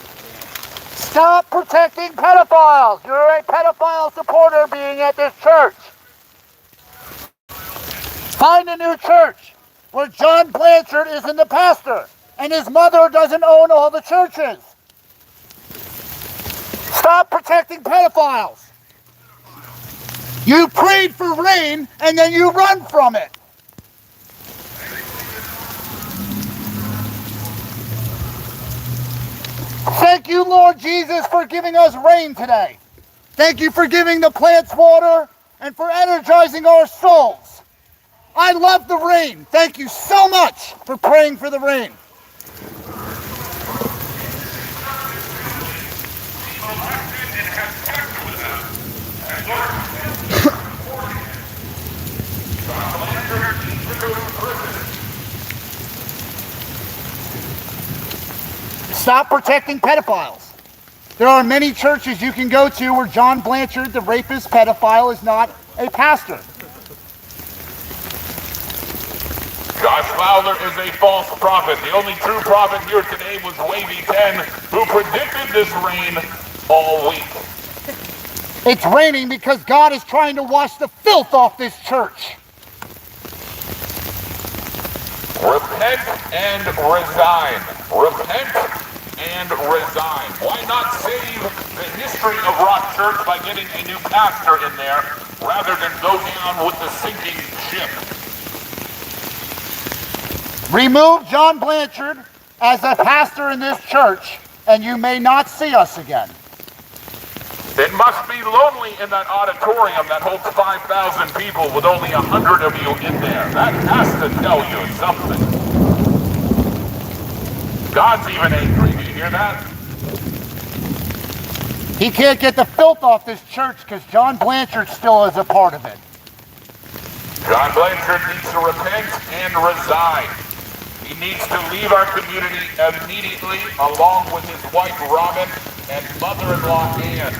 Stop protecting pedophiles. You're a pedophile supporter being at this church. Find a new church where John Blanchard isn't the pastor and his mother doesn't own all the churches. Stop protecting pedophiles. You prayed for rain and then you run from it. Thank you, Lord Jesus, for giving us rain today. Thank you for giving the plants water and for energizing our souls. I love the rain. Thank you so much for praying for the rain. Stop protecting pedophiles. There are many churches you can go to where John Blanchard, the rapist pedophile, is not a pastor. Josh Fowler is a false prophet. The only true prophet here today was Wavy 10, who predicted this rain all week. It's raining because God is trying to wash the filth off this church. Repent and resign. Repent and resign. Why not save the history of Rock Church by getting a new pastor in there rather than go down with the sinking ship? Remove John Blanchard as a pastor in this church and you may not see us again. It must be lonely in that auditorium that holds 5,000 people with only 100 of you in there. That has to tell you something. God's even angry. Do you hear that? He can't get the filth off this church because John Blanchard still is a part of it. John Blanchard needs to repent and resign. He needs to leave our community immediately along with his wife Robin and mother-in-law Ann.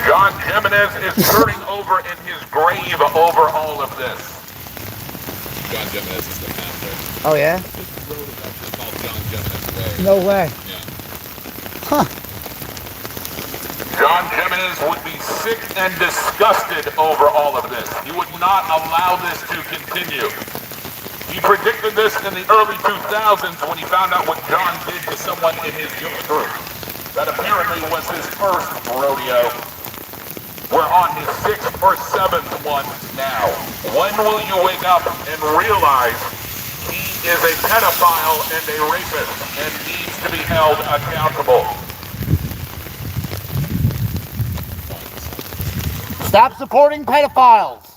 John Jimenez is turning over in his grave over all of this. John Jimenez is the pastor. Oh yeah? This road is actually called John Jimenez Way. No way. Yeah. Huh. John Jimenez would be sick and disgusted over all of this. He would not allow this to continue. He predicted this in the early 2000s when he found out what John did to someone in his youth group. That apparently was his first rodeo. We're on his 6th or 7th one now. When will you wake up and realize he is a pedophile and a rapist and needs to be held accountable? Stop supporting pedophiles.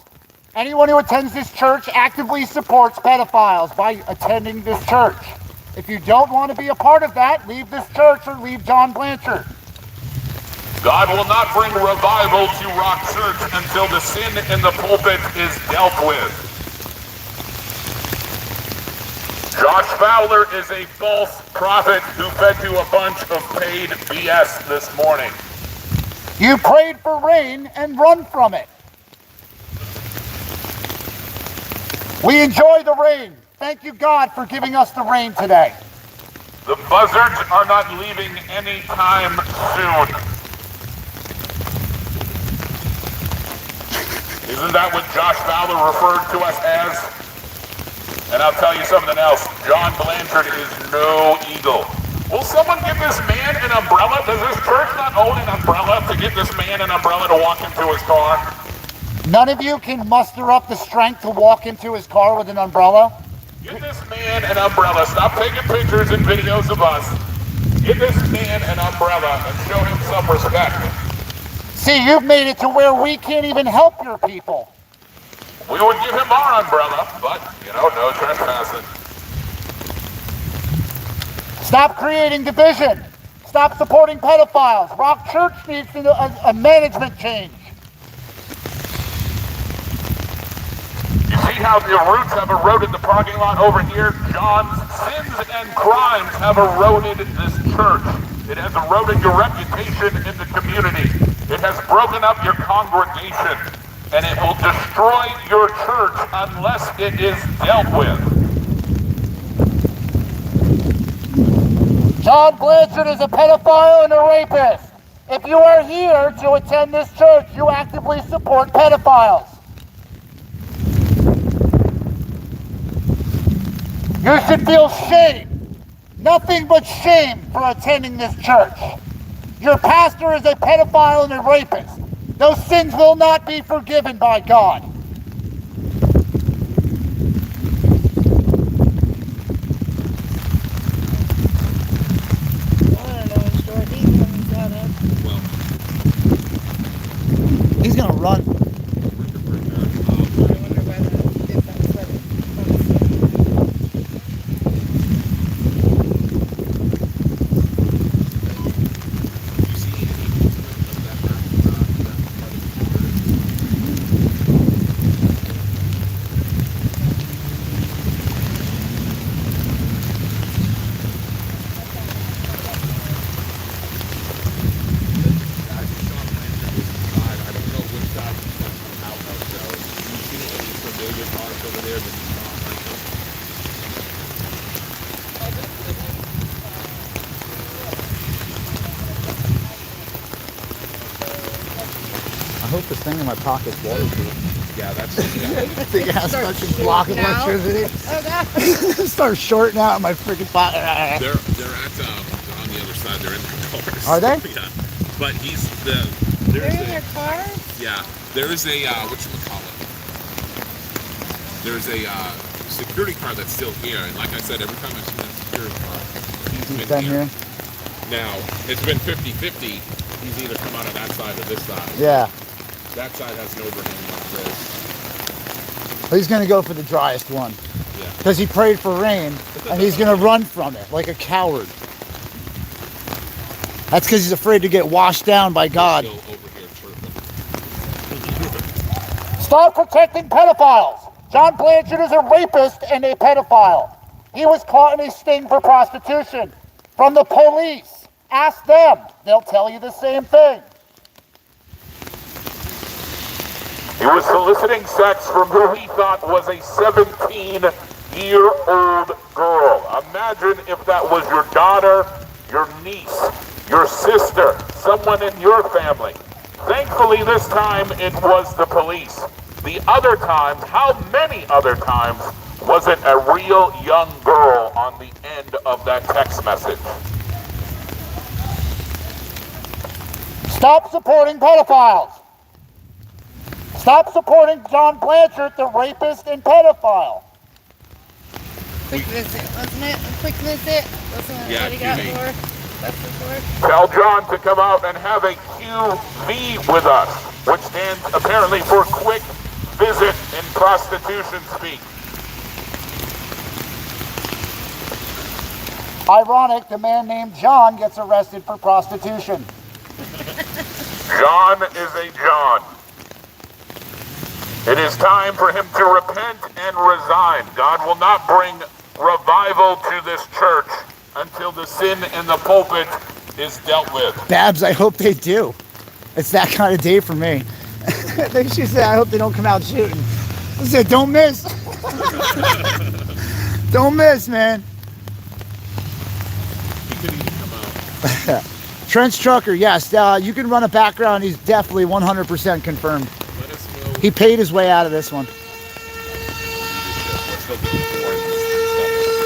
Anyone who attends this church actively supports pedophiles by attending this church. If you don't want to be a part of that, leave this church or leave John Blanchard. God will not bring revival to Rock Church until the sin in the pulpit is dealt with. Josh Fowler is a false prophet who fed you a bunch of paid BS this morning. You prayed for rain and run from it. We enjoy the rain. Thank you, God, for giving us the rain today. The buzzards are not leaving anytime soon. Isn't that what Josh Fowler referred to us as? And I'll tell you something else. John Blanchard is no eagle. Will someone give this man an umbrella? Does this church not own an umbrella to give this man an umbrella to walk into his car? None of you can muster up the strength to walk into his car with an umbrella. Give this man an umbrella. Stop taking pictures and videos of us. Give this man an umbrella and show him some respect. See, you've made it to where we can't even help your people. We would give him our umbrella, but, no trespassing. Stop creating division. Stop supporting pedophiles. Rock Church needs a management change. You see how the roots have eroded the parking lot over here? John's sins and crimes have eroded this church. It has eroded your reputation in the community. It has broken up your congregation. And it will destroy your church unless it is dealt with. John Blanchard is a pedophile and a rapist. If you are here to attend this church, you actively support pedophiles. You should feel shame, nothing but shame for attending this church. Your pastor is a pedophile and a rapist. Those sins will not be forgiven by God. He's gonna run. I hope this thing in my pocket's waterproof. Yeah, that's... I think it has such a block of electricity. Oh, God. Start shorting out in my freaking pocket. They're on the other side. They're in their cars. Are they? Yeah. But They're in their cars? Yeah. There is a, whatchamacallit? There's a security car that's still here. And like I said, every time I've seen that security car, He's been here. Now, it's been 50-50. He's either come out of that side or this side. Yeah. That side has an overhang like this. He's going to go for the driest one. Yeah. Because he prayed for rain, and he's going to run from it like a coward. That's because he's afraid to get washed down by God. Still over here chirping. Stop protecting pedophiles. John Blanchard is a rapist and a pedophile. He was caught in a sting for prostitution from the police. Ask them. They'll tell you the same thing. He was soliciting sex from who he thought was a 17-year-old girl. Imagine if that was your daughter, your niece, your sister, someone in your family. Thankfully, this time it was the police. The other times, how many other times was it a real young girl on the end of that text message? Stop supporting pedophiles. Stop supporting John Blanchard, the rapist and pedophile. Quick visit, wasn't it? A quick visit. Wasn't it Yeah, what he got QV. for? That's for. Tell John to come out and have a QV with us, which stands apparently for quick visit in prostitution speak. Ironic, the man named John gets arrested for prostitution. John is a John. It is time for him to repent and resign. God will not bring revival to this church until the sin in the pulpit is dealt with. Babs, I hope they do. It's that kind of day for me. She said, I hope they don't come out shooting. I said, don't miss. Don't miss, man. He could even come out. Trench Trucker, yes. You can run a background. He's definitely 100% confirmed. Let us know. He paid his way out of this one. We're still doing forums and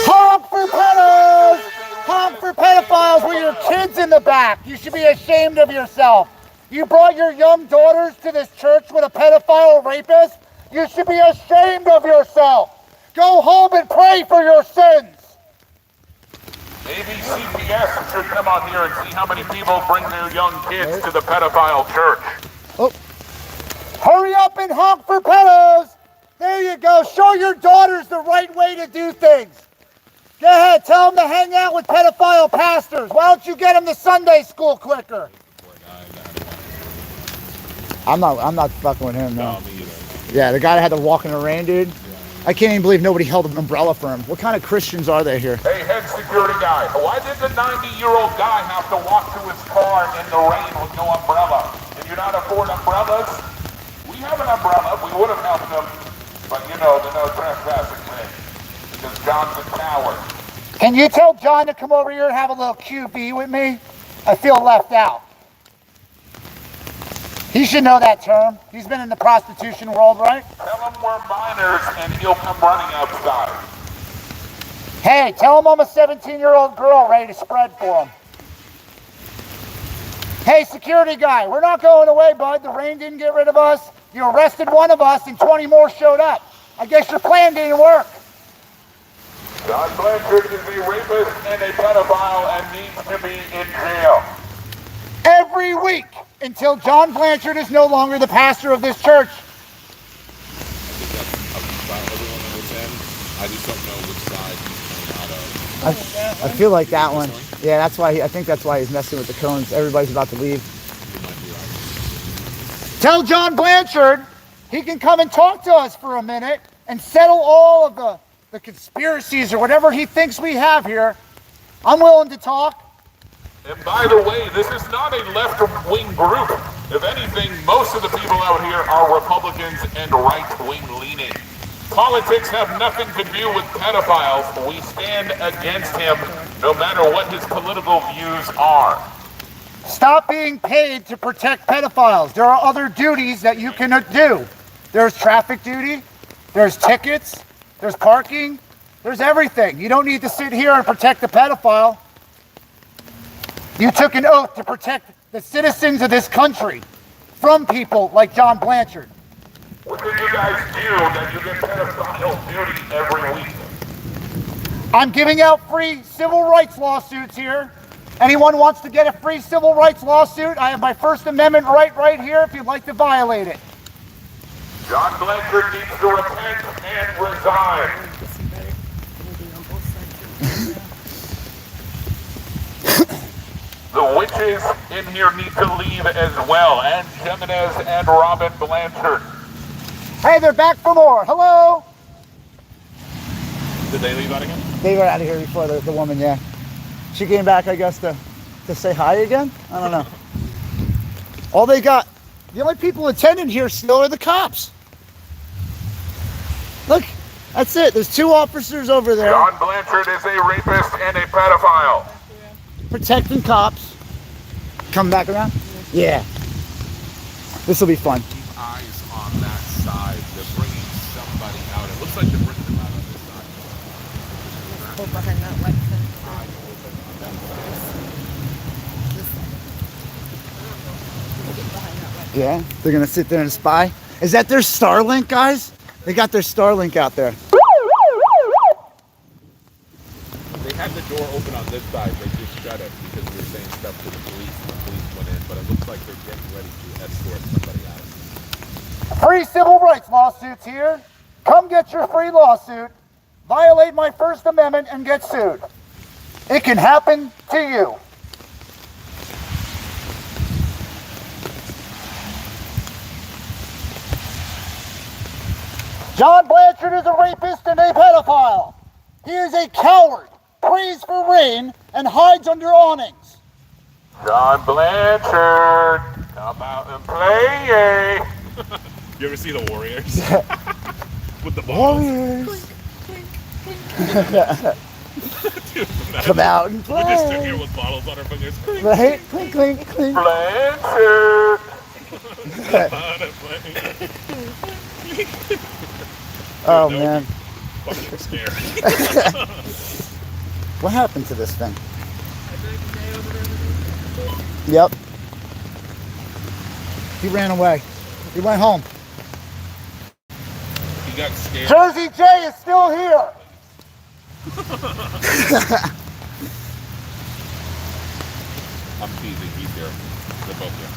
Honk for pedos! Honk for pedophiles with your kids in the back. You should be ashamed of yourself. You brought your young daughters to this church with a pedophile rapist. You should be ashamed of yourself. Go home and pray for your sins. Maybe CPS should come out here and see how many people bring their young kids to the pedophile church. Oh. Hurry up and honk for pedos. There you go. Show your daughters the right way to do things. Go ahead. Tell them to hang out with pedophile pastors. Why don't you get them to Sunday school quicker? I'm not fucking with him, no. No, me either. Yeah, the guy that had to walk in the rain, dude. I can't even believe nobody held an umbrella for him. What kind of Christians are they here? Hey, head security guy, why did the 90-year-old guy have to walk to his car in the rain with no umbrella? Did you not afford umbrellas? We have an umbrella. We would have helped him. But, you know, the no trespassing thing. Because John's a coward. Can you tell John to come over here and have a little QB with me? I feel left out. He should know that term. He's been in the prostitution world, right? Tell him we're minors and he'll come running outside. Hey, tell him I'm a 17-year-old girl ready to spread for him. Hey, security guy, we're not going away, bud. The rain didn't get rid of us. You arrested one of us and 20 more showed up. I guess your plan didn't work. John Blanchard is a rapist and a pedophile and needs to be in jail. Every week until John Blanchard is no longer the pastor of this church. I just don't know which side he's coming out of. I feel like that one. Yeah, that's why. I think that's why he's messing with the cones. Everybody's about to leave. He might be right. Tell John Blanchard he can come and talk to us for a minute and settle all of the conspiracies or whatever he thinks we have here. I'm willing to talk. And by the way, this is not a left-wing group. If anything, most of the people out here are Republicans and right-wing leaning. Politics have nothing to do with pedophiles. We stand against him no matter what his political views are. Stop being paid to protect pedophiles. There are other duties that you can do. There's traffic duty, there's tickets, there's parking, there's everything. You don't need to sit here and protect the pedophile. You took an oath to protect the citizens of this country from people like John Blanchard. What do you guys do that you get pedophile duty every week? I'm giving out free civil rights lawsuits here. Anyone wants to get a free civil rights lawsuit? I have my First Amendment right here if you'd like to violate it. John Blanchard needs to repent and resign. The witches in here need to leave as well, and Jimenez and Robin Blanchard. Hey, they're back for more. Hello. Did they leave out again? They were out of here before the woman, yeah. She came back, I guess, to say hi again? I don't know. All they got, the only people attending here still are the cops. Look, that's it. There's two officers over there. John Blanchard is a rapist and a pedophile. Protecting cops. Come back around? Yeah. This will be fun. Keep eyes on that side. They're bringing somebody out. It looks like they're bringing them out on this side. Go behind that white fence. Get behind that white Yeah, they're gonna sit there and spy. Is that their Starlink, guys? They got their Starlink out there. They had the door open on this side. They just shut it because we were saying stuff to the police. And the police went in, but it looks like they're getting ready to escort somebody out. Free civil rights lawsuits here. Come get your free lawsuit. Violate my First Amendment and get sued. It can happen to you. John Blanchard is a rapist and a pedophile. He is a coward, prays for rain, and hides under awnings. John Blanchard, come out and play. You ever see the Warriors? With the balls? Warriors. Dude, Come out and we just stood play. here with bottles on our fingers. Clink, Right? Clink, clink, clink. Blanchard. Come out and play. Oh, Dude, man. Fucking scary. What happened to this thing? Yep. He ran away. He went home. He got scared. Jersey J is still here. I'm teasing. He's here. They're both here.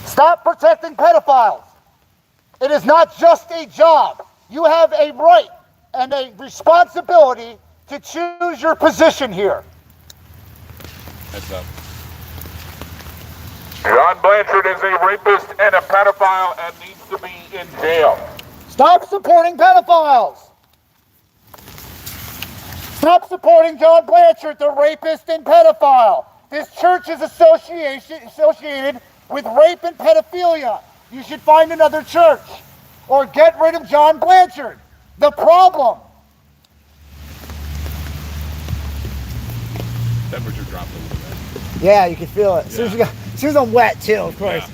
Stop protecting pedophiles. It is not just a job. You have a right and a responsibility to choose your position here. Heads up. John Blanchard is a rapist and a pedophile and needs to be in jail. Stop supporting pedophiles. Stop supporting John Blanchard, the rapist and pedophile. This church is associated with rape and pedophilia. You should find another church or get rid of John Blanchard. The problem. Temperature dropped a little bit. Yeah, you can feel it. As soon as I'm wet too, of course. Yeah.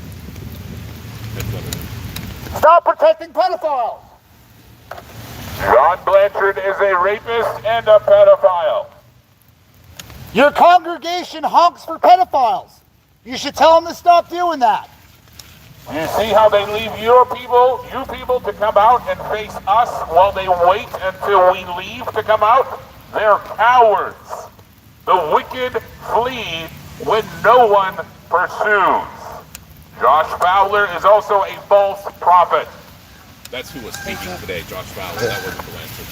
That's what it is. Stop protecting pedophiles. John Blanchard is a rapist and a pedophile. Your congregation honks for pedophiles. You should tell them to stop doing that. You see how they leave you people to come out and face us while they wait until we leave to come out? They're cowards. The wicked flee when no one pursues. Josh Fowler is also a false prophet. That's who was speaking today, Josh Fowler. That wasn't Blanchard.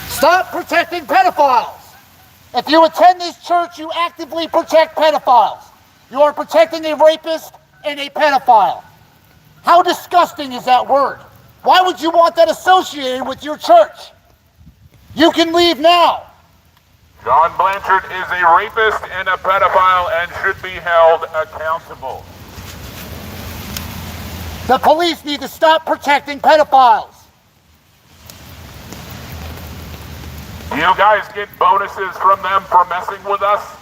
Stop protecting pedophiles. If you attend this church, you actively protect pedophiles. You are protecting a rapist and a pedophile. How disgusting is that word? Why would you want that associated with your church? You can leave now. John Blanchard is a rapist and a pedophile and should be held accountable. The police need to stop protecting pedophiles. You guys get bonuses from them for messing with us?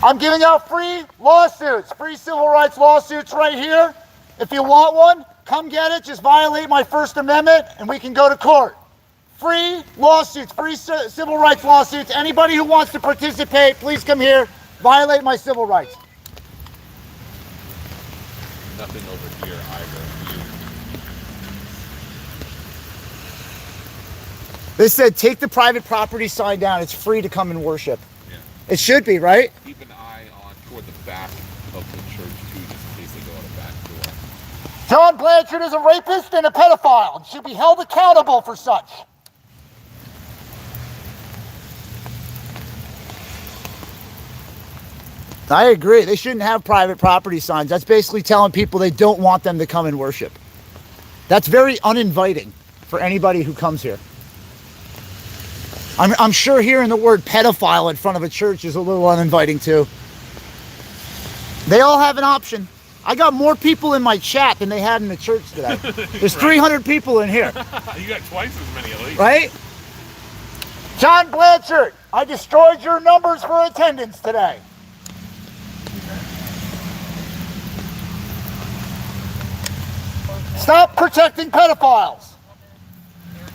I'm giving out free lawsuits, free civil rights lawsuits right here. If you want one, come get it. Just violate my First Amendment and we can go to court. Free lawsuits, free civil rights lawsuits. Anybody who wants to participate, please come here. Violate my civil rights. Nothing over here either. They said take the private property sign down. It's free to come and worship. Yeah. It should be, right? Keep an eye on toward the back of the church too, just in case they go out a back door. John Blanchard is a rapist and a pedophile and should be held accountable for such. I agree. They shouldn't have private property signs. That's basically telling people they don't want them to come and worship. That's very uninviting for anybody who comes here. I'm sure hearing the word pedophile in front of a church is a little uninviting too. They all have an option. I got more people in my chat than they had in the church today. There's 300 people in here. You got twice as many at least. Right? John Blanchard, I destroyed your numbers for attendance today. Stop protecting pedophiles.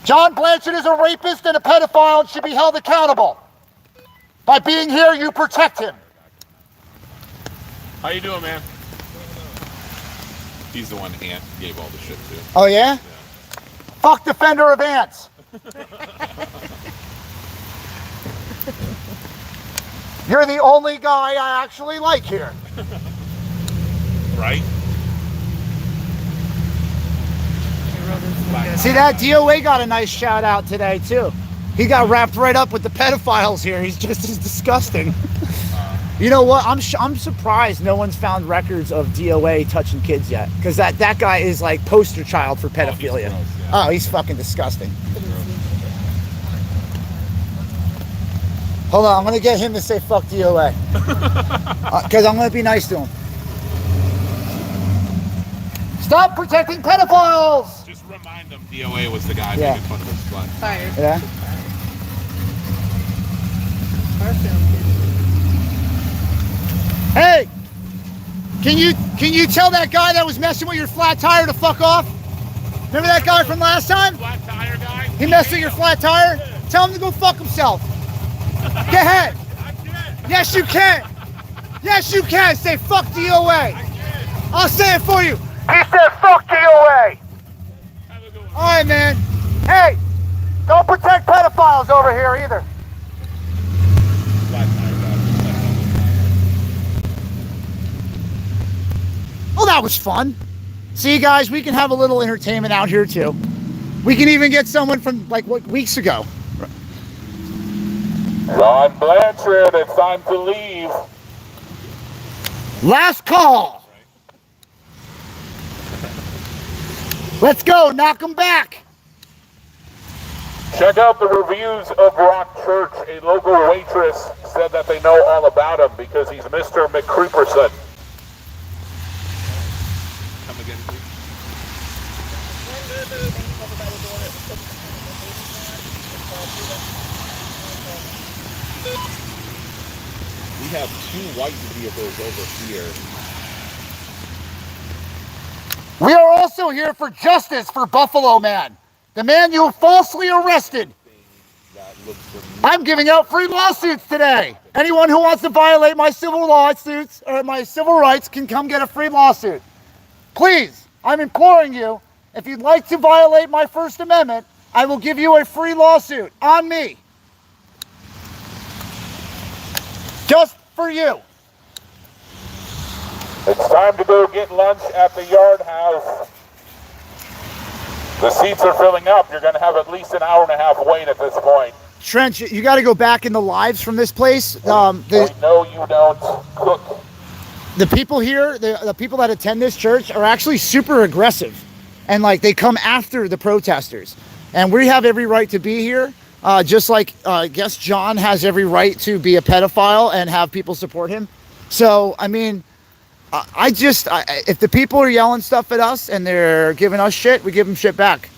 John Blanchard is a rapist and a pedophile and should be held accountable. By being here, you protect him. How you doing, man? He's the one Ant gave all the shit to. Oh, yeah? Yeah. Fuck defender of ants. You're the only guy I actually like here. Right? See, that DOA got a nice shout out today, too. He got wrapped right up with the pedophiles here. He's just as disgusting. You know what? I'm surprised no one's found records of DOA touching kids yet. Because that guy is like poster child for pedophilia. Gross, yeah. Oh, he's fucking disgusting. Hold on, I'm going to get him to say fuck DOA. Because I'm going to be nice to him. Stop protecting pedophiles! Just remind him DOA was the guy Yeah. making fun of his slut. Fired. Yeah? Our film did. Hey! Can you tell that guy that was messing with your flat tire to fuck off? Remember that guy from last time? Flat tire guy? He messed with your flat tire? Tell him to go fuck himself. Go ahead. I can't. Yes, you can. Yes, you can. Say fuck DOA. I'll say it for you. He said fuck DOA. Have a good one. All right, man. Hey, don't protect pedophiles over here either. Flat tire guy. Well, that was fun. See, guys, we can have a little entertainment out here, too. We can even get someone from, like, what, weeks ago. Ron Blanchard, it's time to leave. Last call. Let's go. Knock them back. Check out the reviews of Rock Church. A local waitress said that they know all about him because he's Mr. McCreeperson. Come again, please. We have 2 white vehicles over here. We are also here for justice for Buffalo Man, the man you falsely arrested. I'm giving out free lawsuits today. Anyone who wants to violate my civil lawsuits or my civil rights can come get a free lawsuit. Please, I'm imploring you, if you'd like to violate my First Amendment, I will give you a free lawsuit on me. Just for you. It's time to go get lunch at the Yard House. The seats are filling up. You're going to have at least an hour and a half wait at this point. Trench, you got to go back in the lives from this place. We know you don't cook. The people here, the people that attend this church are actually super aggressive. And like they come after the protesters. And we have every right to be here. Just like I guess John has every right to be a pedophile and have people support him. So, I mean, if the people are yelling stuff at us and they're giving us shit, we give them shit back.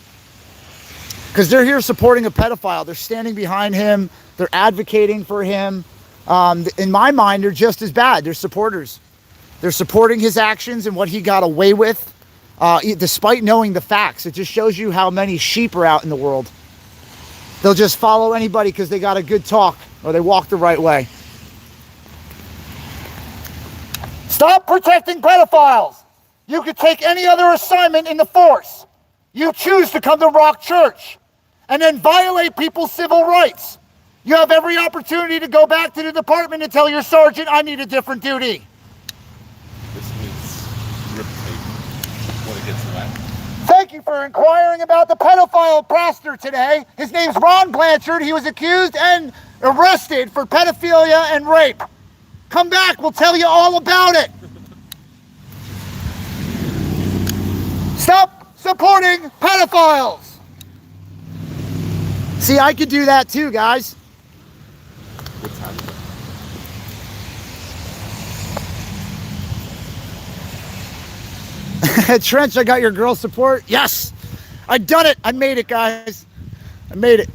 Because they're here supporting a pedophile. They're standing behind him. They're advocating for him. In my mind, they're just as bad. They're supporters. They're supporting his actions and what he got away with, despite knowing the facts. It just shows you how many sheep are out in the world. They'll just follow anybody because they got a good talk or they walk the right way. Stop protecting pedophiles. You could take any other assignment in the force. You choose to come to Rock Church and then violate people's civil rights. You have every opportunity to go back to the department and tell your sergeant, I need a different duty. This is rip tape when it gets wet. Thank you for inquiring about the pedophile pastor today. His name's Ron Blanchard. He was accused and arrested for pedophilia and rape. Come back, we'll tell you all about it. Stop supporting pedophiles. See, I could do that too, guys. What time is it? Trench, I got your girl support. Yes, I done it. I made it, guys. I made it.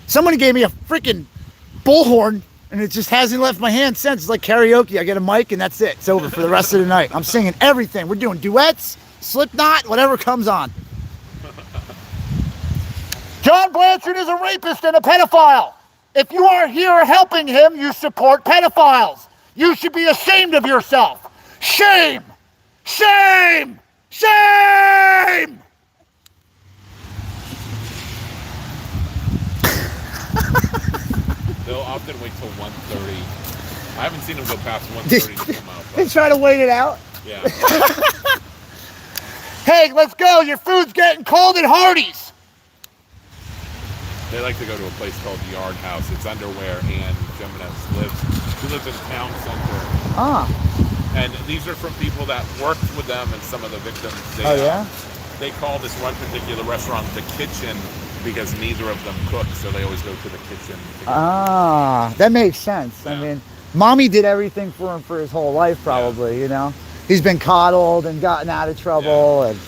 Somebody gave me a freaking bullhorn, and it just hasn't left my hand since. It's like karaoke. I get a mic, and that's it. It's over for the rest of the night. I'm singing everything. We're doing duets, Slipknot, whatever comes on. John Blanchard is a rapist and a pedophile. If you are here helping him, you support pedophiles. You should be ashamed of yourself. Shame! Shame! Shame! They'll often wait till 1:30. I haven't seen them go past 1:30 to come out. They try to wait it out. Yeah. Hey, let's go. Your food's getting cold at Hardee's. They like to go to a place called Yard House. It's under where Ann Jimenez lives. She lives in town center. Ah. And these are from people that worked with them and some of the victims. They, Oh, yeah? They call this one particular restaurant the kitchen because neither of them cook, so they always go to the kitchen. Ah, that makes sense. Yeah. I mean, Mommy did everything for him for his whole life, probably, you know? He's been coddled and gotten out of trouble. Yeah. And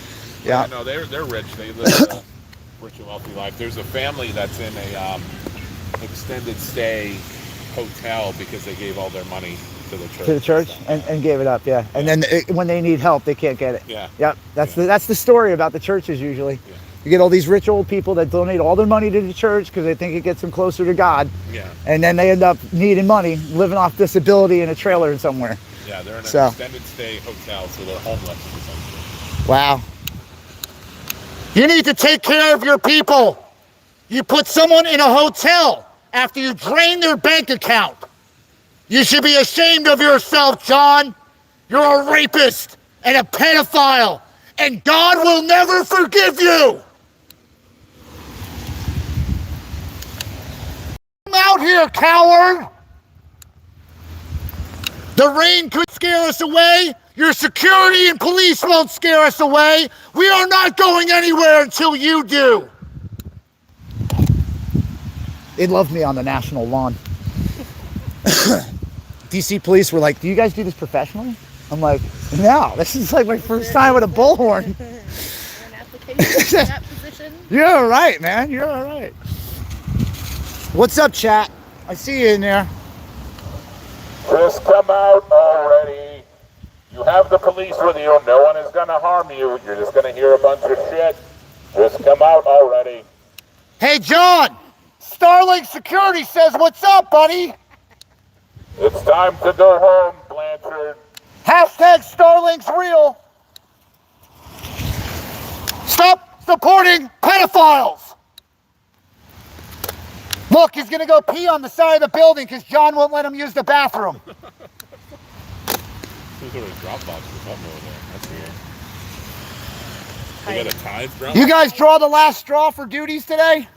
yeah. No, they're rich. They live a rich and wealthy life. There's a family that's in a extended stay hotel because they gave all their money to the church. To the church and gave it up, yeah. And then when they need help, they can't get it. Yeah. Yep. That's the story about the churches usually. Yeah. You get all these rich old people that donate all their money to the church because they think it gets them closer to God. Yeah. And then they end up needing money, living off disability in a trailer somewhere. Yeah, they're in an So. extended stay hotel, so they're homeless essentially. Wow. You need to take care of your people. You put someone in a hotel after you drain their bank account. You should be ashamed of yourself, John. You're a rapist and a pedophile, and God will never forgive you. Come out here, coward. The rain could scare us away. Your security and police won't scare us away. We are not going anywhere until you do. They loved me on the national lawn. DC police were like, do you guys do this professionally? I'm like, no, this is like my first time with a bullhorn. An application for that position. You're all right, man. You're all right. What's up, chat? I see you in there. Just come out already. You have the police with you. No one is going to harm you. You're just going to hear a bunch of shit. Just come out already. Hey, John. Starlink Security says, what's up, buddy? It's time to go home, Blanchard. Hashtag Starlink's real. Stop supporting pedophiles. Look, he's going to go pee on the side of the building because John won't let him use the bathroom. There's a drop box or something over there. That's weird. They got a tithe drop? You guys draw the last straw for duties today?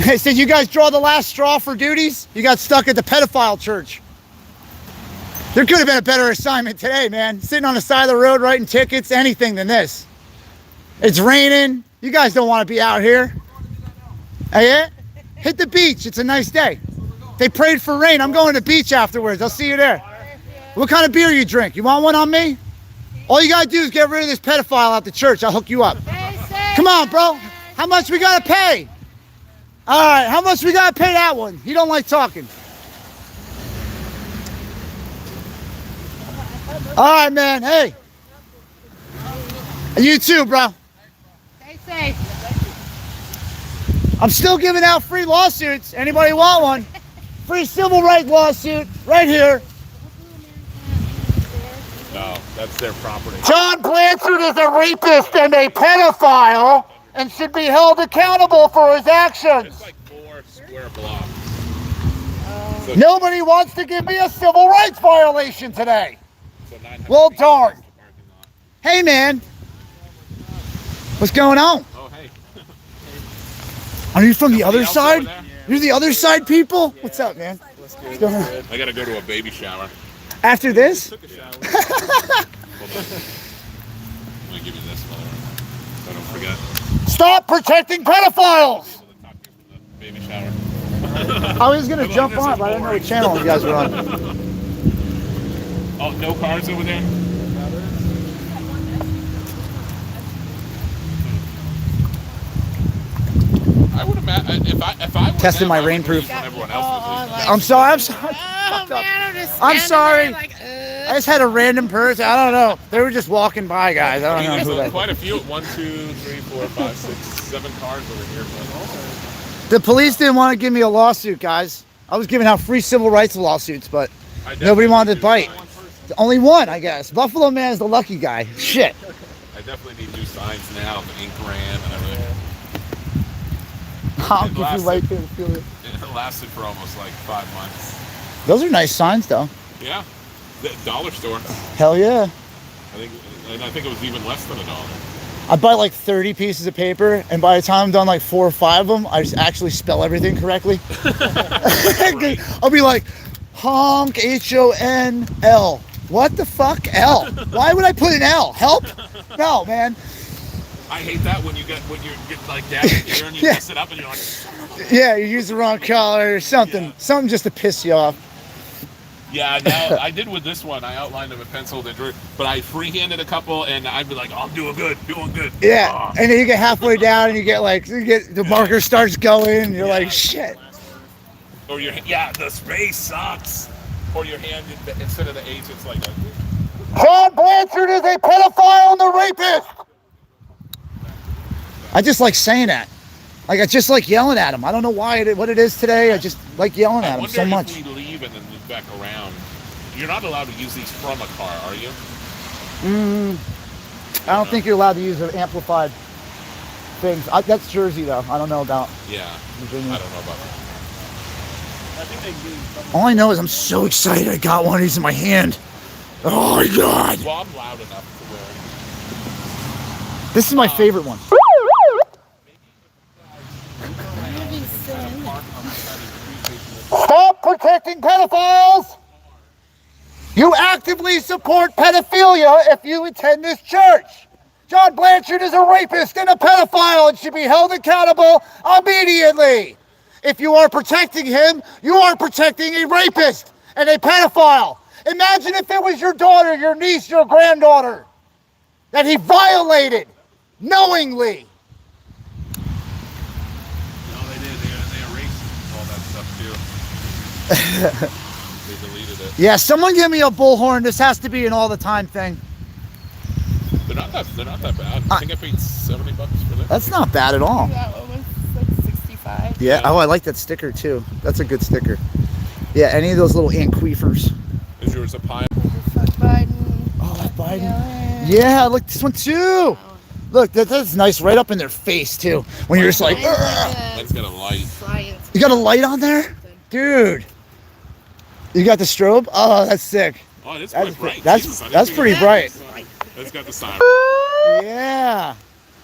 I said, you guys draw the last straw for duties? You got stuck at the pedophile church. There could have been a better assignment today, man. Sitting on the side of the road writing tickets, anything than this. It's raining. You guys don't want to be out here. Hey, yeah? Hit the beach. It's a nice day. They prayed for rain. I'm going to the beach afterwards. I'll see you there. What kind of beer you drink? You want one on me? All you got to do is get rid of this pedophile out the church. I'll hook you up. Come on, bro. How much we got to pay? All right, how much we got to pay that one? He don't like talking. All right, man. Hey. You too, bro. Stay safe. I'm still giving out free lawsuits. Anybody want one? Free civil rights lawsuit right here. No, that's their property. John Blanchard is a rapist and a pedophile and should be held accountable for his actions. It's like 4 square blocks. So, Nobody wants to give me a civil rights violation today. so 900 Well, feet darn. is the parking lot. Hey, man. What's going on? Oh, hey. Are you from the other else side? over there? You're the other side people? What's up, man? What's going on? I got to go to a baby shower. After this? Took a shower. Hold on. I'm going to give you this while so I don't forget. Stop protecting pedophiles! Able to talk to you from the baby shower. I was going to jump on, but I didn't know what channel you guys were on. Oh, no cars over there? I would imagine if I were Testing them, my I would rainproof. leave when everyone else was leaving. I'm sorry. I'm sorry. Oh man, I'm just I'm standing sorry. there like, I just had a random person. I don't know. They were just walking by, guys. I don't know There's who they. quite a few. 1, 2, 3, 4, 5, 6, 7 cars over here. The police didn't want to give me a lawsuit, guys. I was giving out free civil rights lawsuits, but I nobody wanted to definitely bite. do Only one, I guess. Buffalo Man is the lucky guy. Shit. I definitely need new signs now. The ink ran and everything. I'll It give you lasted- right there. It lasted for almost like 5 months. Those are nice signs, though. Yeah, the dollar store. Hell yeah. I think it was even less than $1. I buy like 30 pieces of paper, and by the time I'm done like 4 or 5 of them, I just actually spell everything correctly. I'll be like, honk, H-O-N-L. What the fuck, L? Why would I put an L? Help? No, man. I hate that when you get like down here and you Yeah. mess it up and you're like, Yeah, you use the wrong color or something. Yeah. Something just to piss you off. yeah. Now I did with this one. I outlined them in pencil, but I freehanded a couple, and I'd be like, oh, I'm doing good. Yeah, Oh. and then you get halfway down and you get the marker starts going and you're like, shit. Or the space sucks. Or your hand instead of the H, it's like a, John Blanchard is a pedophile and a rapist. I just like saying that. Like, I just like yelling at him. I don't know what it is today. I just like yelling at him so much. If we leave and then move back around, you're not allowed to use these from a car, are you? I don't think you're allowed to use the amplified things. That's Jersey, though. I don't know about Yeah. Virginia. I don't know about that. All I know is I'm so excited I got one of these in my hand. Oh, my God. Well, I'm loud enough to where. This is my favorite one. Stop protecting pedophiles! You actively support pedophilia if you attend this church. John Blanchard is a rapist and a pedophile and should be held accountable immediately. If you are protecting him, you are protecting a rapist and a pedophile. Imagine if it was your daughter, your niece, your granddaughter that he violated knowingly. No, they did. They erased all that stuff too. They deleted it. Yeah, someone give me a bullhorn. This has to be an all the time thing. They're not that bad. I think I paid $70 for this. That's not bad at all. That one was like 65. Yeah. Oh, I like that sticker too. That's a good sticker. Yeah, any of those little ant queefers. Is yours a pie? Fuck Biden. Oh, that's Biden. Yeah. Yeah, look, this one too. Look, that's nice right up in their face too. When you're just like, Mine's "Ugh." Mine's got a light. Science. You got a light on there? Dude. You got the strobe? Oh, that's sick. Oh, it is quite bright. That's Jesus, I didn't think pretty it bright. was. It's got the siren, Yeah.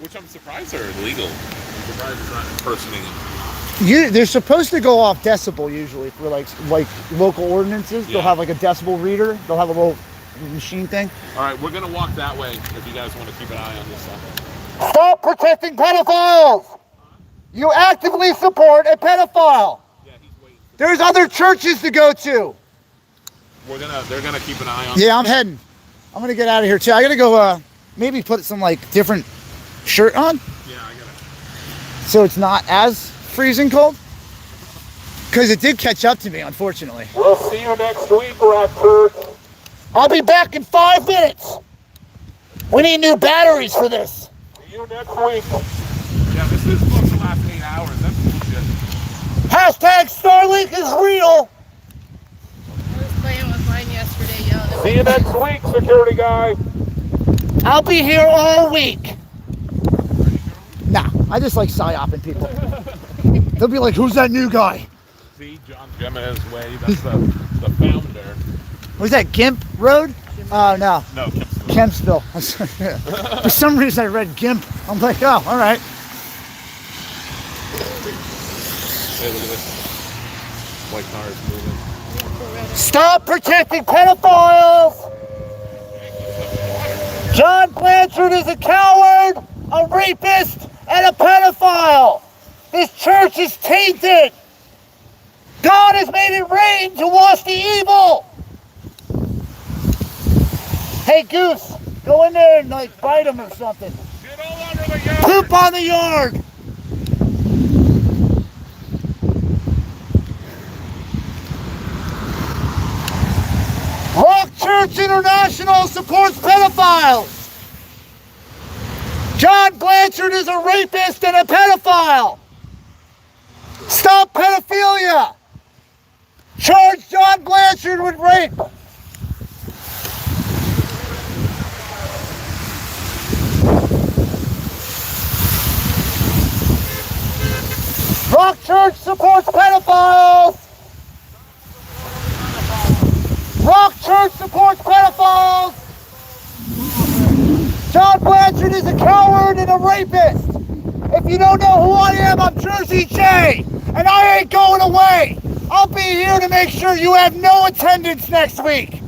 which I'm surprised are illegal. I'm surprised it's not impersonating. They're supposed to go off decibel usually for like local ordinances. They'll Yeah. have like a decibel reader. They'll have a little machine thing. All right, we're gonna walk that way if you guys want to keep an eye on this stuff. Stop protecting pedophiles! You actively support a pedophile. Yeah, he's waiting. There's other churches to go to. They're gonna keep an eye on. Yeah, I'm heading. I'm gonna get out of here too. I gotta go maybe put some like different shirt on Yeah, I got it. so it's not as freezing cold. Because it did catch up to me, unfortunately. We'll see you next week, Rockford. I'll be back in 5 minutes. We need new batteries for this. See you next week. Yeah, this is supposed to last 8 hours. That's bullshit. Hashtag Starlink is real. I was playing with mine yesterday, yelling. See you next week, security guy. I'll be here all week. Nah, I just like psyoping people. They'll be like, who's that new guy? See, John Gemma's way. That's the founder. Was that Gimp Road? Oh, no. No, Kempsville. For some reason I read Gimp. I'm like, oh, all right. Hey, look at this. White car is moving. Stop protecting pedophiles! John Blanchard is a coward, a rapist, and a pedophile. This church is tainted. God has made it rain to wash the evil. Hey, Goose, go in there and like bite him or something. Get all under the yard. Poop on the yard. Rock Church International supports pedophiles. John Blanchard is a rapist and a pedophile. Stop pedophilia. Charge John Blanchard with rape. Church supports pedophiles! Rock Church supports pedophiles! John Blanchard is a coward and a rapist! If you don't know who I am, I'm Jersey J! And I ain't going away! I'll be here to make sure you have no attendance next week!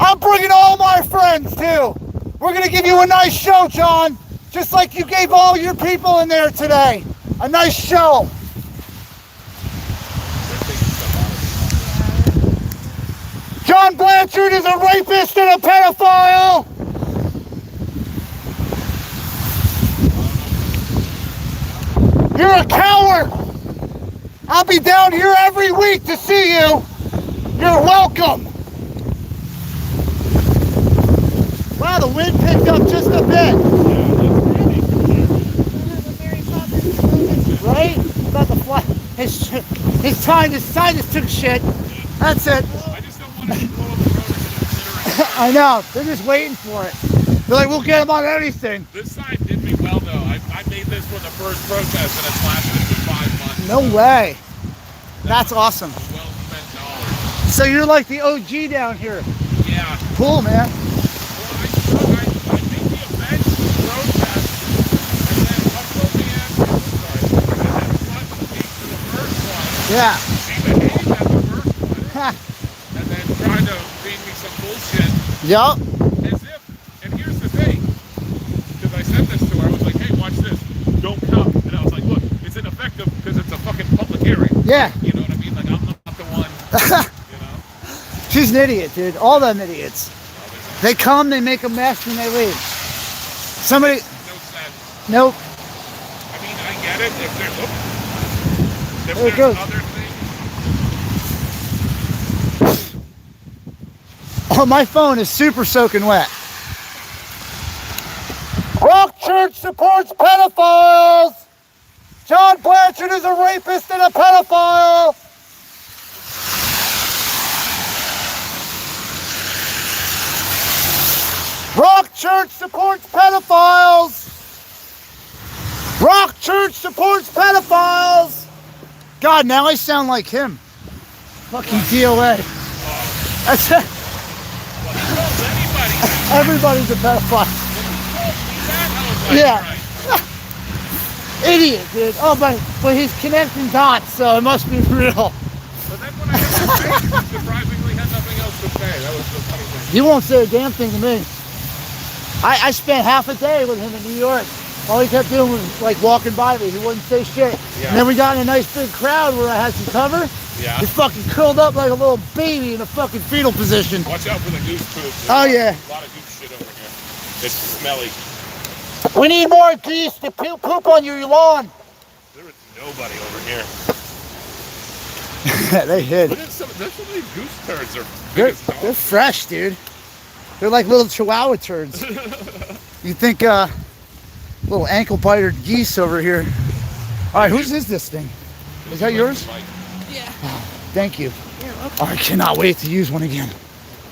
I'm bringing all my friends too! We're gonna give you a nice show, John! Just like you gave all your people in there today! A nice show! John Blanchard is a rapist and a pedophile! You're a coward! I'll be down here every week to see you! You're welcome! Wow, the wind picked up just a bit. Right? About to fly. His sinus took shit. That's it. I just don't want to blow up the road considering. I know. They're just waiting for it. They're like, we'll get him on anything. This side did me well though. I made this for the first protest and it's lasted for 5 months. No way. That's awesome. Well spent dollars. So you're like the OG down here. Yeah. Cool, man. Well, I made the event, the protest, and then Buffaloman11 to the first one. Yeah. She behaved at the first one. And then tried to feed me some bullshit. Yup. As if, and here's the thing, because I sent this to her, I was like, hey, watch this, don't come. And I was like, look, it's ineffective because it's a fucking public hearing. Yeah. You know what I mean? Like, I'm not the one, you know? She's an idiot, dude. All them idiots. They come, they make a mess, and they leave. Somebody. No sense. Nope. I mean, I get it if there's, if There it there's goes. other things. Oh, my phone is super soaking wet. Rock Church supports pedophiles! John Blanchard is a rapist and a pedophile! Rock Church supports pedophiles! Rock Church supports pedophiles! God, now I sound like him. Fucking DOA. That's it. Well, he calls anybody. Everybody's a pedophile. When he told me that, I was like, Yeah. right. Idiot, dude. Oh, but he's connecting dots, so it must be real. But then when I got the face, he surprisingly had nothing else to say. That was the funny thing. You won't say a damn thing to me. I spent half a day with him in New York. All he kept doing was like walking by me. He wouldn't say shit. Yeah. And then we got in a nice big crowd where I had some cover. Yeah. He fucking curled up like a little baby in a fucking fetal position. Watch out for the goose poop. There's Oh, yeah. A lot of goose shit over here. It's smelly. We need more geese to poop on your lawn. There is nobody over here. They hid. Look at some of these goose turds. They're big as They're dogs. fresh, dude. They're like little chihuahua turds. You think little ankle biter geese over here. All right, whose is this thing? Is that yours? Yeah. Thank you. I cannot wait to use one again.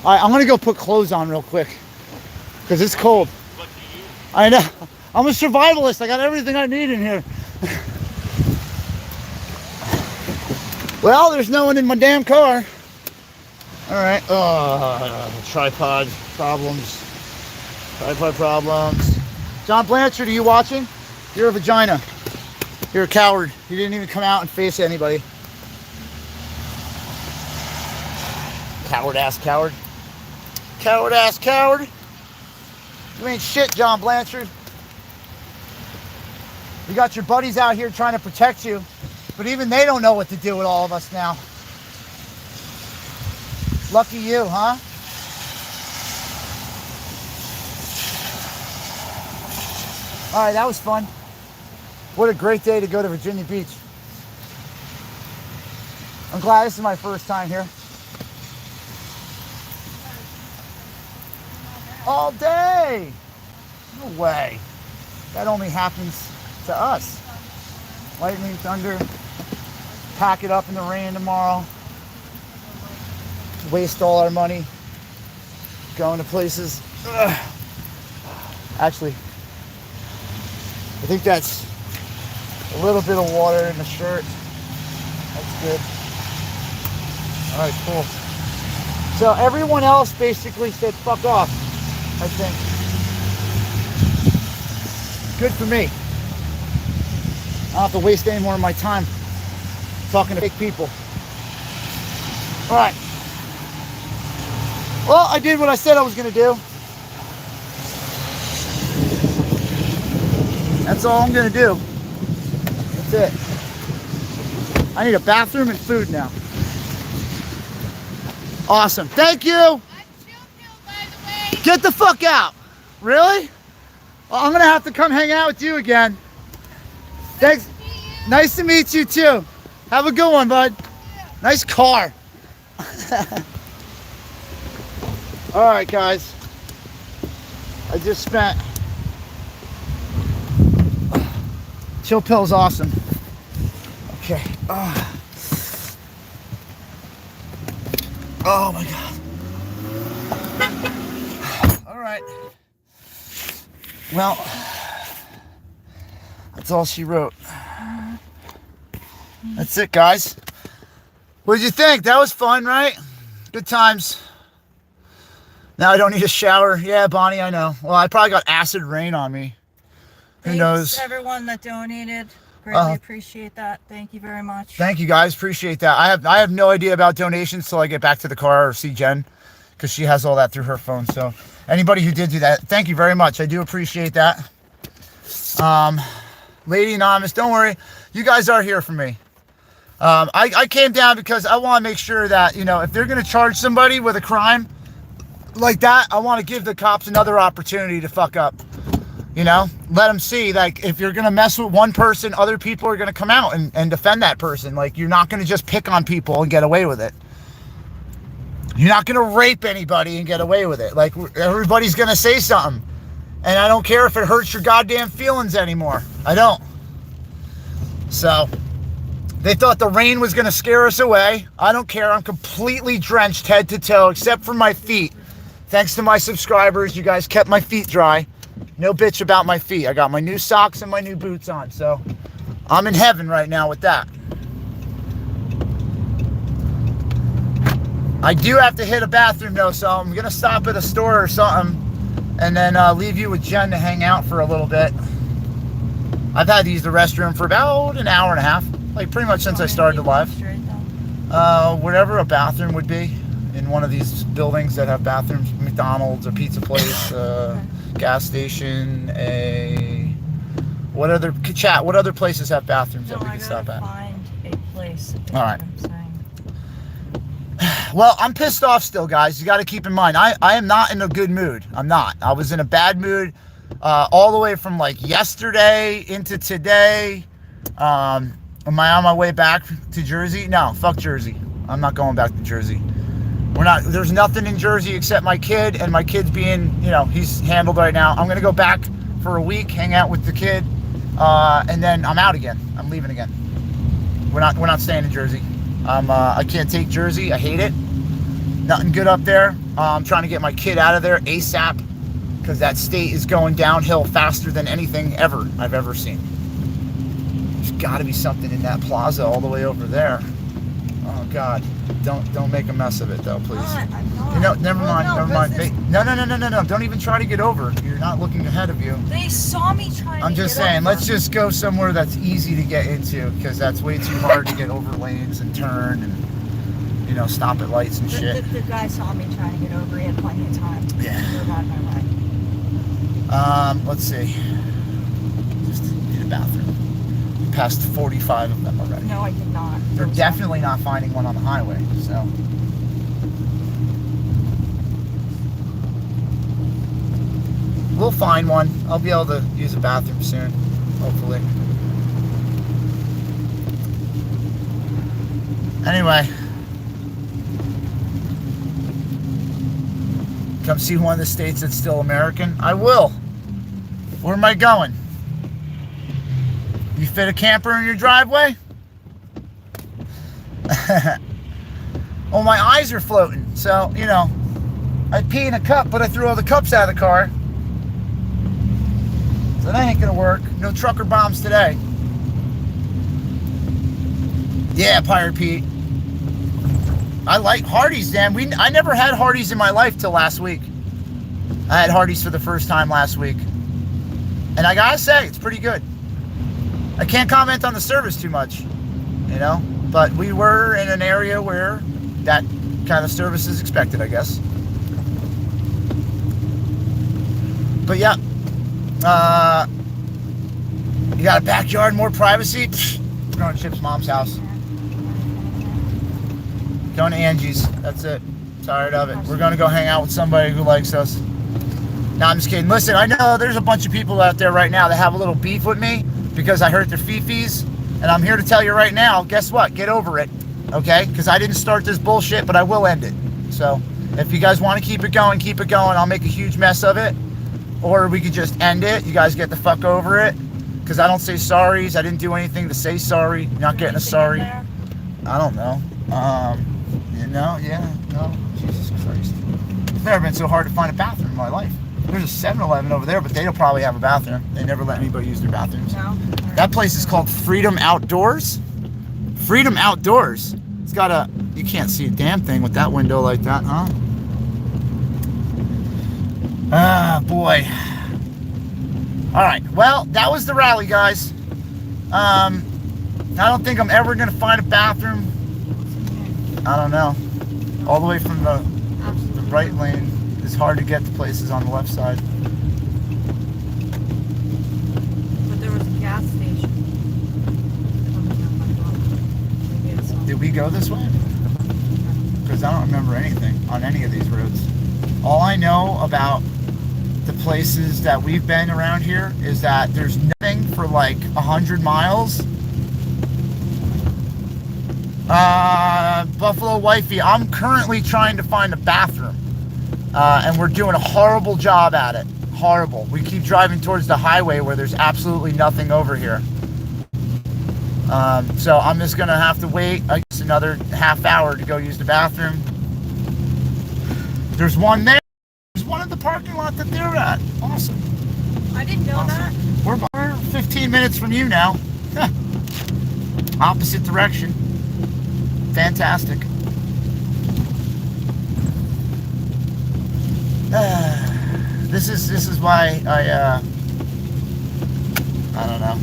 All right, I'm gonna go put clothes on real quick because it's cold. Lucky you. I know. I'm a survivalist. I got everything I need in here. Well, there's no one in my damn car. All right. Tripod problems. Tripod problems. John Blanchard, are you watching? You're a vagina. You're a coward. You didn't even come out and face anybody. Coward ass coward. Coward ass coward. You ain't shit, John Blanchard. You got your buddies out here trying to protect you, but even they don't know what to do with all of us now. Lucky you, huh? All right, that was fun. What a great day to go to Virginia Beach. I'm glad this is my first time here. All day. No way. That only happens to us. Lightning, thunder. Pack it up in the rain tomorrow. Waste all our money going to places. Ugh. Actually, I think that's A little bit of water in the shirt. That's good. All right, cool. So everyone else basically said fuck off, I think. Good for me. I don't have to waste any more of my time talking to fake people. All right. Well, I did what I said I was going to do. That's all I'm going to do. That's it. I need a bathroom and food now. Awesome. Thank you. I'm chill pill, by the way. Get the fuck out. Really? Well, I'm going to have to come hang out with you again. Thanks. Nice to meet you too. Have a good one, bud. Nice car. All right, guys. I just spent. Chill pill's awesome. Okay. Oh my God. All right. Well, that's all she wrote. That's it, guys. What did you think? That was fun, right? Good times. Now I don't need a shower. Yeah, Bonnie, I know. Well, I probably got acid rain on me. Who knows? Thanks everyone that donated. Greatly appreciate that. Thank you very much. Thank you guys. Appreciate that. I have no idea about donations till I get back to the car or see Jen, because she has all that through her phone. So anybody who did do that, thank you very much. I do appreciate that. Lady Anonymous, don't worry. You guys are here for me. I came down because I want to make sure that, you know, if they're going to charge somebody with a crime like that, I want to give the cops another opportunity to fuck up. You know, let them see, like, if you're going to mess with one person, other people are going to come out and defend that person. Like, you're not going to just pick on people and get away with it. You're not going to rape anybody and get away with it. Like, everybody's going to say something. And I don't care if it hurts your goddamn feelings anymore. I don't. So, they thought the rain was going to scare us away. I don't care. I'm completely drenched head to toe, except for my feet. Thanks to my subscribers, you guys kept my feet dry. No bitch about my feet. I got my new socks and my new boots on, so I'm in heaven right now with that. I do have to hit a bathroom though, so I'm gonna stop at a store or something and then leave you with Jen to hang out for a little bit. I've had to use the restroom for about an hour and a half, like pretty much since I started the live. Whatever a bathroom would be in one of these buildings that have bathrooms, McDonald's, a pizza place, gas station, what other places have bathrooms that we can stop at? Find a place. All right. Well, I'm pissed off still, guys. You got to keep in mind, I am not in a good mood. I'm not. I was in a bad mood all the way from like yesterday into today. Am I on my way back to Jersey? No, fuck Jersey. I'm not going back to Jersey. There's nothing in Jersey except my kid, and my kid's being, you know, he's handled right now. I'm going to go back for a week, hang out with the kid, and then I'm out again. I'm leaving again. We're not staying in Jersey. I can't take Jersey. I hate it. Nothing good up there. I'm trying to get my kid out of there ASAP, because that state is going downhill faster than anything I've ever seen. There's got to be something in that plaza all the way over there. Oh God, don't make a mess of it though, please. I'm not. You know, never mind. No. Don't even try to get over. You're not looking ahead of you. They saw me trying I'm just saying, let's just go somewhere that's easy to get into, because that's way too hard to get over lanes and turn and, you know, stop at lights and shit. The guy saw me trying to get over. He had plenty of time. Yeah. To go out my way. Let's see. Just need a bathroom. Passed 45 of them already. No, I did not. They're definitely not finding one on the highway, so. We'll find one. I'll be able to use a bathroom soon, hopefully. Anyway. Come see one of the states that's still American? I will. Where am I going? You fit a camper in your driveway? Oh, my eyes are floating. So, you know, I pee in a cup, but I threw all the cups out of the car. So that ain't gonna work. No trucker bombs today. Yeah, Pirate Pete. I like Hardee's, Dan. I never had Hardee's in my life till last week. I had Hardee's for the first time last week. And I gotta say, it's pretty good. I can't comment on the service too much, you know? But we were in an area where that kind of service is expected, I guess. But yeah, you got a backyard, more privacy? Pfft, we're going to Chip's mom's house. Going to Angie's. That's it. Tired of it. We're going to go hang out with somebody who likes us. No, I'm just kidding. Listen, I know there's a bunch of people out there right now that have a little beef with me because I hurt their fifis. And I'm here to tell you right now, guess what? Get over it. Okay? Because I didn't start this bullshit, but I will end it. So if you guys want to keep it going, keep it going. I'll make a huge mess of it. Or we could just end it. You guys get the fuck over it. Because I don't say sorries. I didn't do anything to say sorry. You're not getting a sorry. I don't know. You know, yeah, no. Jesus Christ. It's never been so hard to find a bathroom in my life. There's a 7-Eleven over there, but they'll probably have a bathroom. They never let anybody use their bathrooms. No? That place is called Freedom Outdoors. Freedom Outdoors. It's got a... You can't see a damn thing with that window like that, huh? Ah, boy. All right. Well, that was the rally, guys. I don't think I'm ever going to find a bathroom. I don't know. All the way from the right lane. It's hard to get to places on the left side. But there was a gas station. Did we go this way? Because I don't remember anything on any of these roads. All I know about the places that we've been around here is that there's nothing for like 100 miles. Buffalo Wifey, I'm currently trying to find a bathroom. And we're doing a horrible job at it. Horrible. We keep driving towards the highway where there's absolutely nothing over here. So I'm just going to have to wait, I guess, another half hour to go use the bathroom. There's one there. There's one in the parking lot that they're at. Awesome. I didn't know that. We're 15 minutes from you now. Opposite direction. Fantastic. This is why I don't know.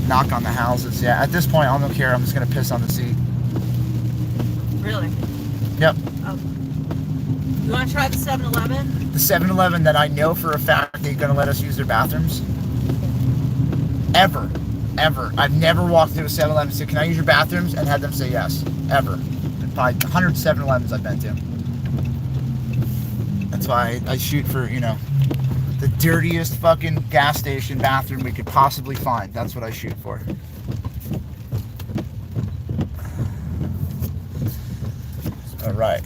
Knock on the houses. Yeah, at this point I don't care. I'm just gonna piss on the seat. Really? Yep. Oh. You want to try the 7-Eleven? The 7-Eleven that I know for a fact they're gonna let us use their bathrooms. Ever. I've never walked through a 7-Eleven and said, "Can I use your bathrooms?" and had them say yes. Ever. Probably 100 7-Elevens I've been to. That's why I shoot for, you know, the dirtiest fucking gas station bathroom we could possibly find. That's what I shoot for. All right.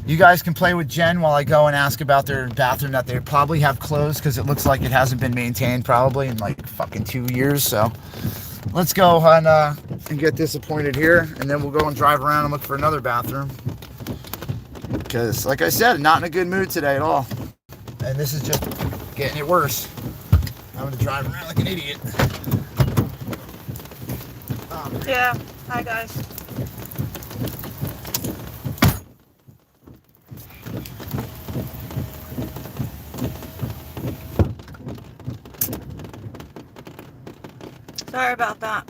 You guys can play with Jen while I go and ask about their bathroom that they probably have closed because it looks like it hasn't been maintained probably in like fucking 2 years. So let's go and get disappointed here, and then we'll go and drive around and look for another bathroom. Because, like I said, not in a good mood today at all. And this is just getting it worse. I'm going to drive around like an idiot. Yeah. Hi, guys. Sorry about that.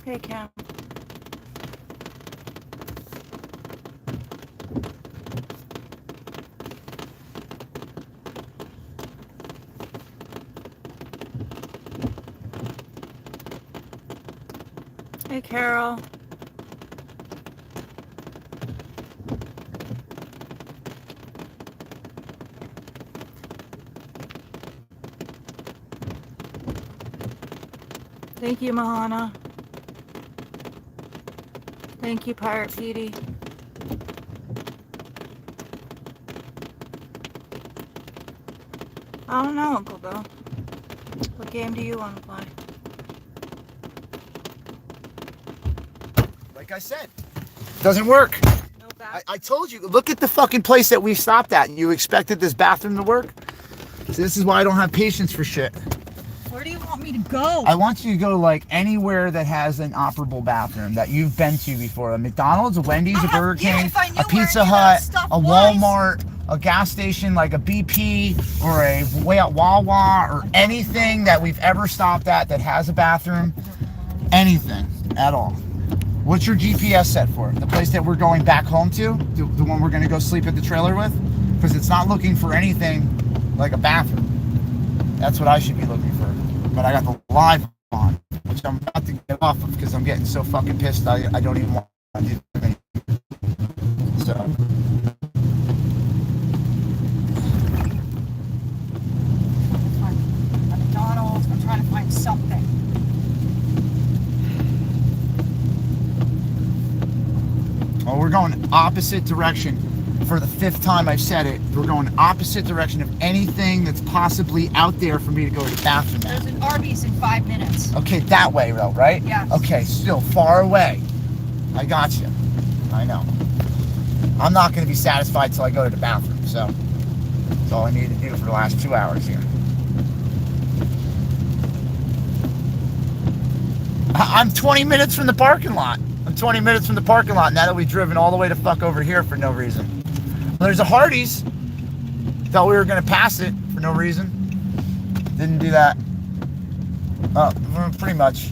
Hey, Cam. Hey, Carol. Thank you, Mahana. Thank you, Pirate Petey. I don't know, Uncle Bill. What game do you want to play? Like I said, doesn't work. No bathroom. I told you, look at the fucking place that we stopped at. You expected this bathroom to work? So this is why I don't have patience for shit. Where do you want me to go? I want you to go like anywhere that has an operable bathroom that you've been to before. A McDonald's, a Wendy's, a Burger King, if I knew a Pizza where any Hut, of that stuff a was. Walmart, a gas station like a BP or a Wawa or anything that we've ever stopped at that has a bathroom. Anything at all. What's your GPS set for? The place that we're going back home to? The one we're going to go sleep at the trailer with? Because it's not looking for anything like a bathroom. That's what I should be looking for. But I got the live on, which I'm about to get off of because I'm getting so fucking pissed I don't even want to do anything. So. A McDonald's. I'm trying to find something. Well, we're going opposite direction. For the 5th time I've said it, we're going opposite direction of anything that's possibly out there for me to go to the bathroom at. There's an Arby's in 5 minutes. Okay, that way though, right? Yes. Okay, still far away. I got you. I know. I'm not going to be satisfied till I go to the bathroom, so that's all I need to do for the last 2 hours here. I'm 20 minutes from the parking lot. I'm 20 minutes from the parking lot now that we've driven all the way to fuck over here for no reason. There's a Hardee's. Thought we were going to pass it for no reason. Didn't do that. Pretty much.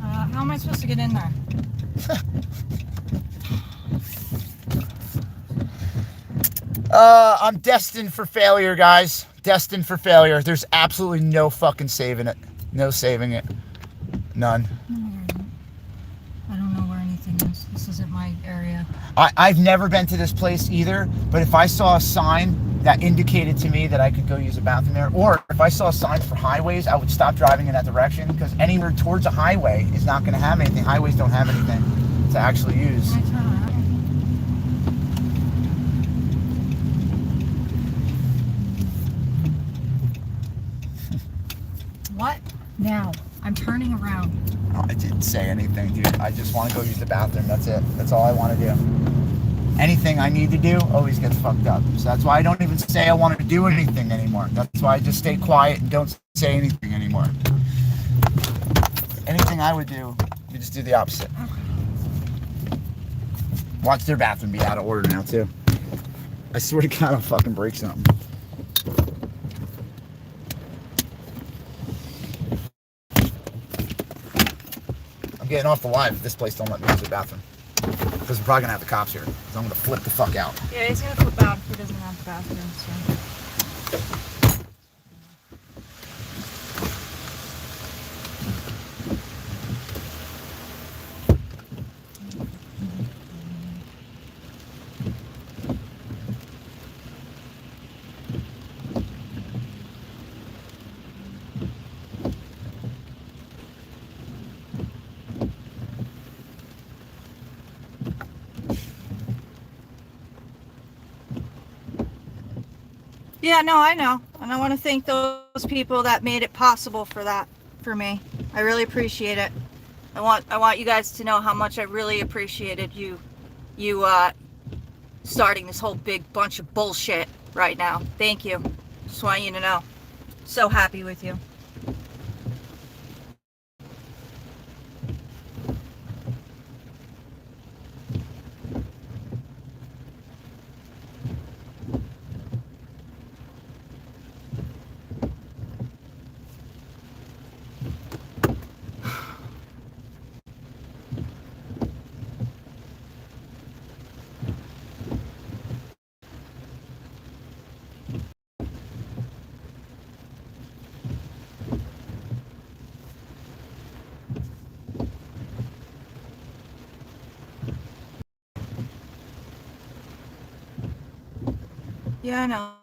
How am I supposed to get in there? I'm destined for failure, guys. Destined for failure. There's absolutely no fucking saving it. No saving it. None. I don't know where anything is. This isn't my area. I've never been to this place either, but if I saw a sign that indicated to me that I could go use a bathroom there, or if I saw signs for highways, I would stop driving in that direction because anywhere towards a highway is not going to have anything. Highways don't have anything to actually use. Can I turn around? What? Now. I'm turning around. Oh, I didn't say anything, dude. I just want to go use the bathroom. That's it. That's all I want to do. Anything I need to do always gets fucked up. So that's why I don't even say I want to do anything anymore. That's why I just stay quiet and don't say anything anymore. Anything I would do, we just do the opposite. Watch their bathroom be out of order now, too. I swear to God, I'll fucking break something. I'm getting off the live if this place don't let me use the bathroom. Because we're probably going to have the cops here. So I'm going to flip the fuck out. Yeah, he's gonna flip out if he doesn't have the bathroom, so. Yeah, no, I know. And I want to thank those people that made it possible for me. I really appreciate it. I want you guys to know how much I really appreciated you starting this whole big bunch of bullshit right now. Thank you. Just want you to know. So happy with you. Yeah, I know.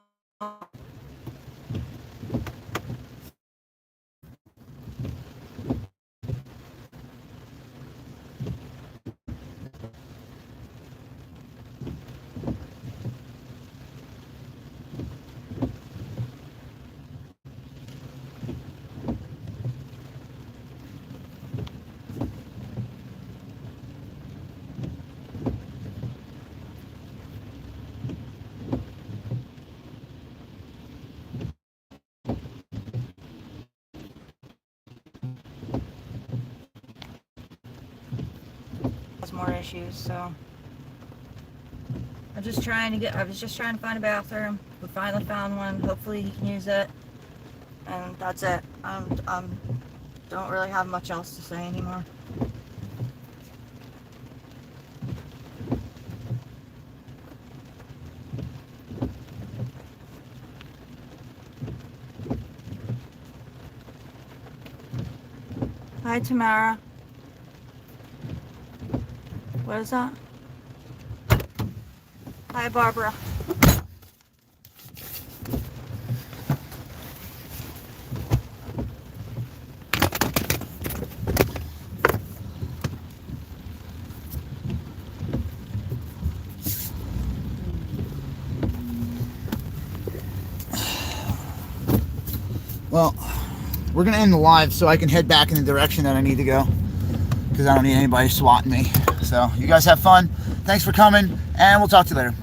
more issues. So I was just trying to find a bathroom. We finally found one. Hopefully he can use it, and that's it. Don't really have much else to say anymore. Hi, Tamara. What is that? Hi, Barbara. Well, we're going to end the live so I can head back in the direction that I need to go, because I don't need anybody swatting me. So you guys have fun. Thanks for coming, and we'll talk to you later.